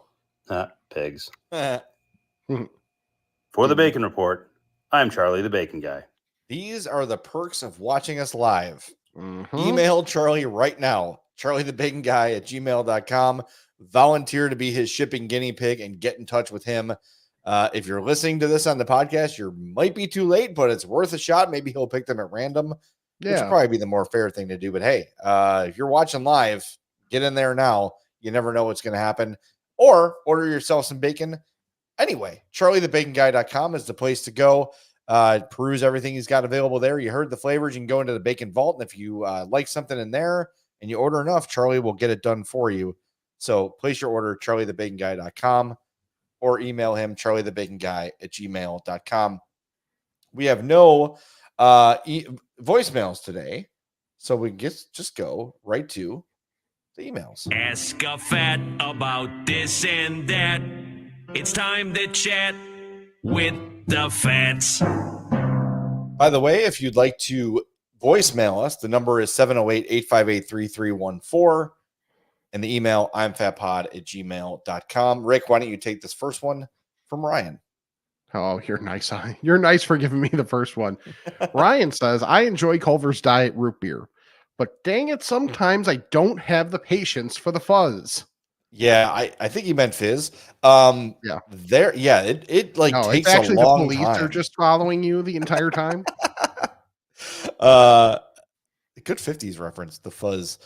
Pigs. Eh. For the Bacon Report, I'm Charlie the Bacon Guy. These are the perks of watching us live. Mhm. Email Charlie right now, charliethebaconguy@gmail.com. Volunteer to be his shipping guinea pig and get in touch with him. If you're listening to this on the podcast, you might be too late, but it's worth a shot. Maybe he'll pick them at random, which would Yeah. probably be the more fair thing to do. But hey, if you're watching live, get in there now. You never know what's going to happen. Or order yourself some bacon. Anyway, charliethebaconguy.com is the place to go. Peruse everything he's got available there. You heard the flavors. You can go into the Bacon Vault, and if you like something in there and you order enough, Charlie will get it done for you. So place your order, charliethebaconguy.com, or email him, charliethebaconguy@gmail.com. We have no voicemails today, so we can just go right to the emails. Ask a Fat about this and that. It's time to chat with the Fats. By the way, if you'd like to voicemail us, the number is 708-858-3314. And the email, imfatpod@gmail.com. Rick, why don't you take this first one from Ryan? Oh, you're nice. You're nice for giving me the first one. Ryan says, I enjoy Culver's Diet root beer, but dang it, sometimes I don't have the patience for the fuzz. Yeah, I think he meant fizz. Yeah. It like No, takes it's actually a long the police time. are just following you the entire time. Good 50s reference, the fuzz.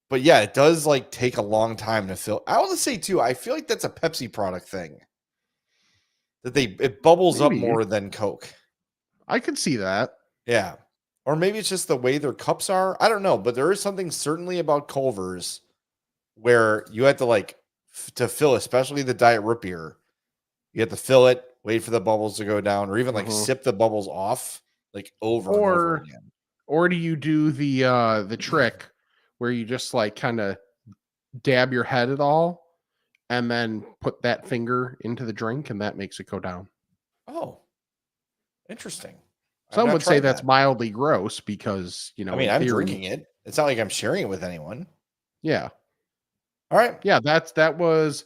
But yeah, it does like take a long time to fill. I want to say too, I feel like that's a Pepsi product thing. That it bubbles up Maybe. more than Coke. I could see that. Yeah. Or maybe it's just the way their cups are. I don't know, but there is something certainly about Culver's where you have to to fill, especially the diet root beer. You have to fill it, wait for the bubbles to go down, or even sip the bubbles off over and over again. Or do you do the trick where you just kind of dab your head at all and then put that finger into the drink and that makes it go down? Oh, interesting. Some would say that's mildly gross because, I mean, I'm drinking it. It's not like I'm sharing it with anyone. Yeah. All right. Yeah, that was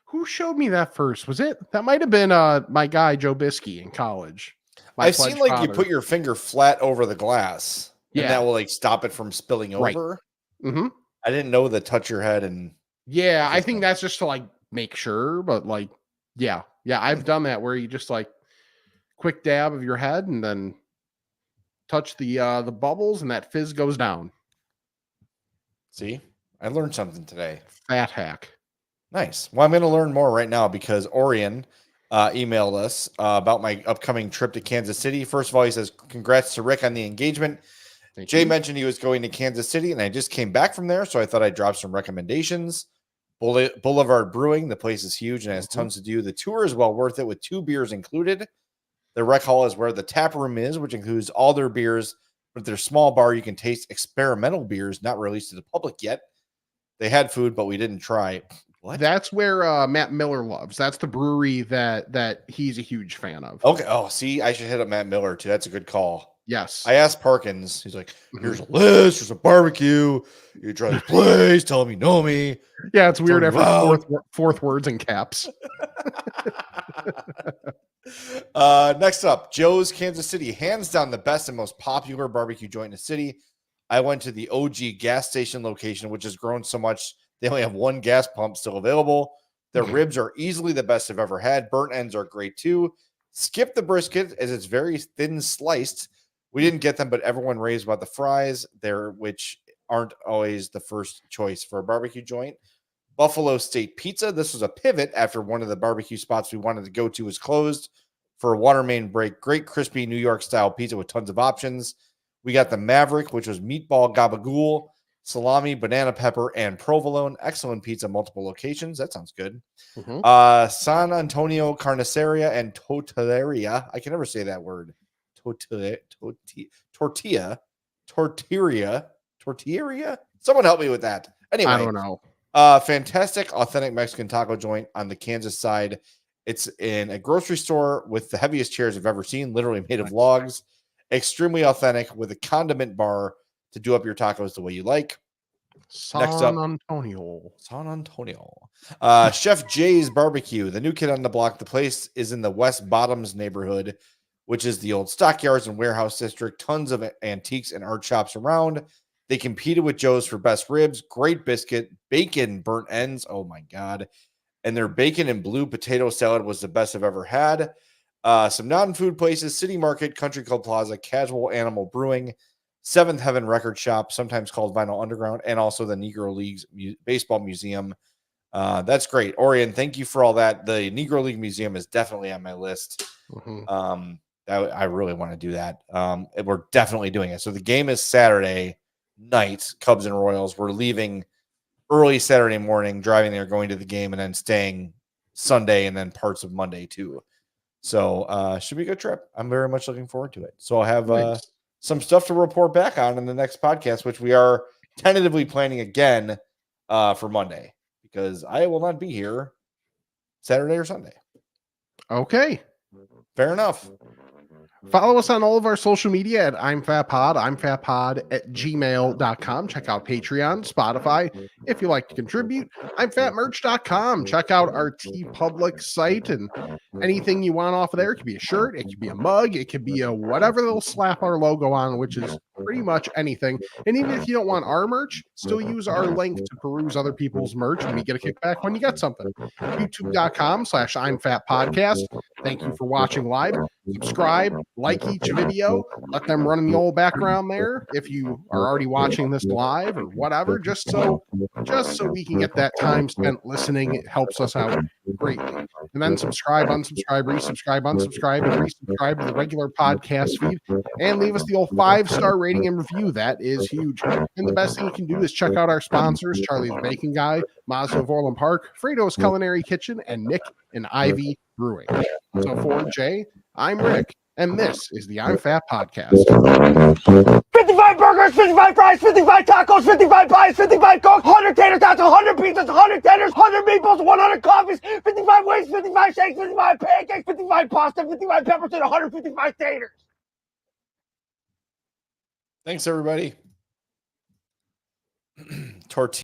who showed me that first? Was it? That might have been my guy Joe Bisky in college. I've seen you put your finger flat over the glass. Yeah. And that will stop it from spilling over. Mm-hmm. I didn't know the touch your head and yeah, I think that's just to make sure, but yeah, I've done that where you just quick dab of your head and then touch the bubbles and that fizz goes down. See, I learned something today. Fat hack. Nice. Well, I'm going to learn more right now because Orion emailed us about my upcoming trip to Kansas City. First of all, he says, congrats to Rick on the engagement. Jay mentioned he was going to Kansas City, and I just came back from there, so I thought I'd drop some recommendations. Boulevard Brewing, the place is huge and has tons to do. The tour is well worth it with 2 beers included. The rec hall is where the tap room is, which includes all their beers. But at their small bar, you can taste experimental beers not released to the public yet. They had food, but we didn't try. What? That's where Matt Miller loves. That's the brewery that he's a huge fan of. Okay. Oh, see, I should hit up Matt Miller too. That's a good call. Yes. I asked Parkins. He's like, here's a list. There's a barbecue. You try this place. Tell him you know me. Yeah, it's weird Turn after fourth words in caps. Next up, Joe's Kansas City. Hands down the best and most popular barbecue joint in the city. I went to the OG gas station location, which has grown so much. They only have 1 gas pump still available. The ribs are easily the best I've ever had. Burnt ends are great too. Skip the brisket as it's very thin sliced. We didn't get them, but everyone raves about the fries there, which aren't always the first choice for a barbecue joint. Buffalo State Pizza. This was a pivot after one of the barbecue spots we wanted to go to was closed for a water main break. Great crispy New York style pizza with tons of options. We got the Maverick, which was meatball gabagool, salami, banana pepper, and provolone. Excellent pizza, multiple locations. That sounds good. San Antonio Carniceria and Tortilleria. I can never say that word. Tortilla. Someone help me with that. Anyway, I don't know. Fantastic, authentic Mexican taco joint on the Kansas side. It's in a grocery store with the heaviest chairs I've ever seen, literally made of logs. Extremely authentic with a condiment bar to do up your tacos the way you like. Next up, San Antonio. Chef Jay's Barbecue, the new kid on the block. The place is in the West Bottoms neighborhood, which is the old stockyards and warehouse district. Tons of antiques and art shops around. They competed with Joe's for best ribs, great biscuit, bacon, burnt ends. Oh my God. And their bacon and blue potato salad was the best I've ever had. Some non-food places, City Market, Country Club Plaza, Casual Animal Brewing, Seventh Heaven Record Shop, sometimes called Vinyl Underground, and also the Negro Leagues Baseball Museum. That's great. Orion, thank you for all that. The Negro League Museum is definitely on my list. I really want to do that. We're definitely doing it. So the game is Saturday night, Cubs and Royals. We're leaving early Saturday morning, driving there, going to the game, and then staying Sunday and then parts of Monday too. So should be a good trip. I'm very much looking forward to it. So I'll have some stuff to report back on in the next podcast, which we are tentatively planning again for Monday, because I will not be here Saturday or Sunday. Okay. Fair enough. Follow us on all of our social media at I'm Fat Pod, imfatpod@gmail.com. Check out Patreon, Spotify. If you like to contribute, I'mFatMerch.com. Check out our TeePublic site, and anything you want off of there. It could be a shirt, it could be a mug, it could be a whatever they'll slap our logo on, which is pretty much anything. And even if you don't want our merch, still use our link to peruse other people's merch, and we get a kickback when you get something. YouTube.com/I'mFatPodcast. Thank you for watching live. Subscribe, like each video, let them run in the old background there if you are already watching this live or whatever, just so we can get that time spent listening. It helps us out greatly. And then subscribe, unsubscribe, resubscribe, unsubscribe, and resubscribe to the regular podcast feed, and leave us the old 5-star rating and review. That is huge. And the best thing you can do is check out our sponsors, Charlie the Bacon Guy, Mazda of Orland Park, Fredo's Culinary Kitchen, and Nick and Ivy Brewing. So for Jay, I'm Rick, and this is the I'm Fat Podcast. 55 burgers, 55 fries, 55 tacos, 55 pies, 55 cokes, 100 tater tots, 100 pizzas, 100 tenders, 100 meatballs, 100 coffees, 55 wings, 55 shakes, 55 pancakes, 55 pasta, 55 peppers, and 155 taters. Thanks, everybody. Tortilla.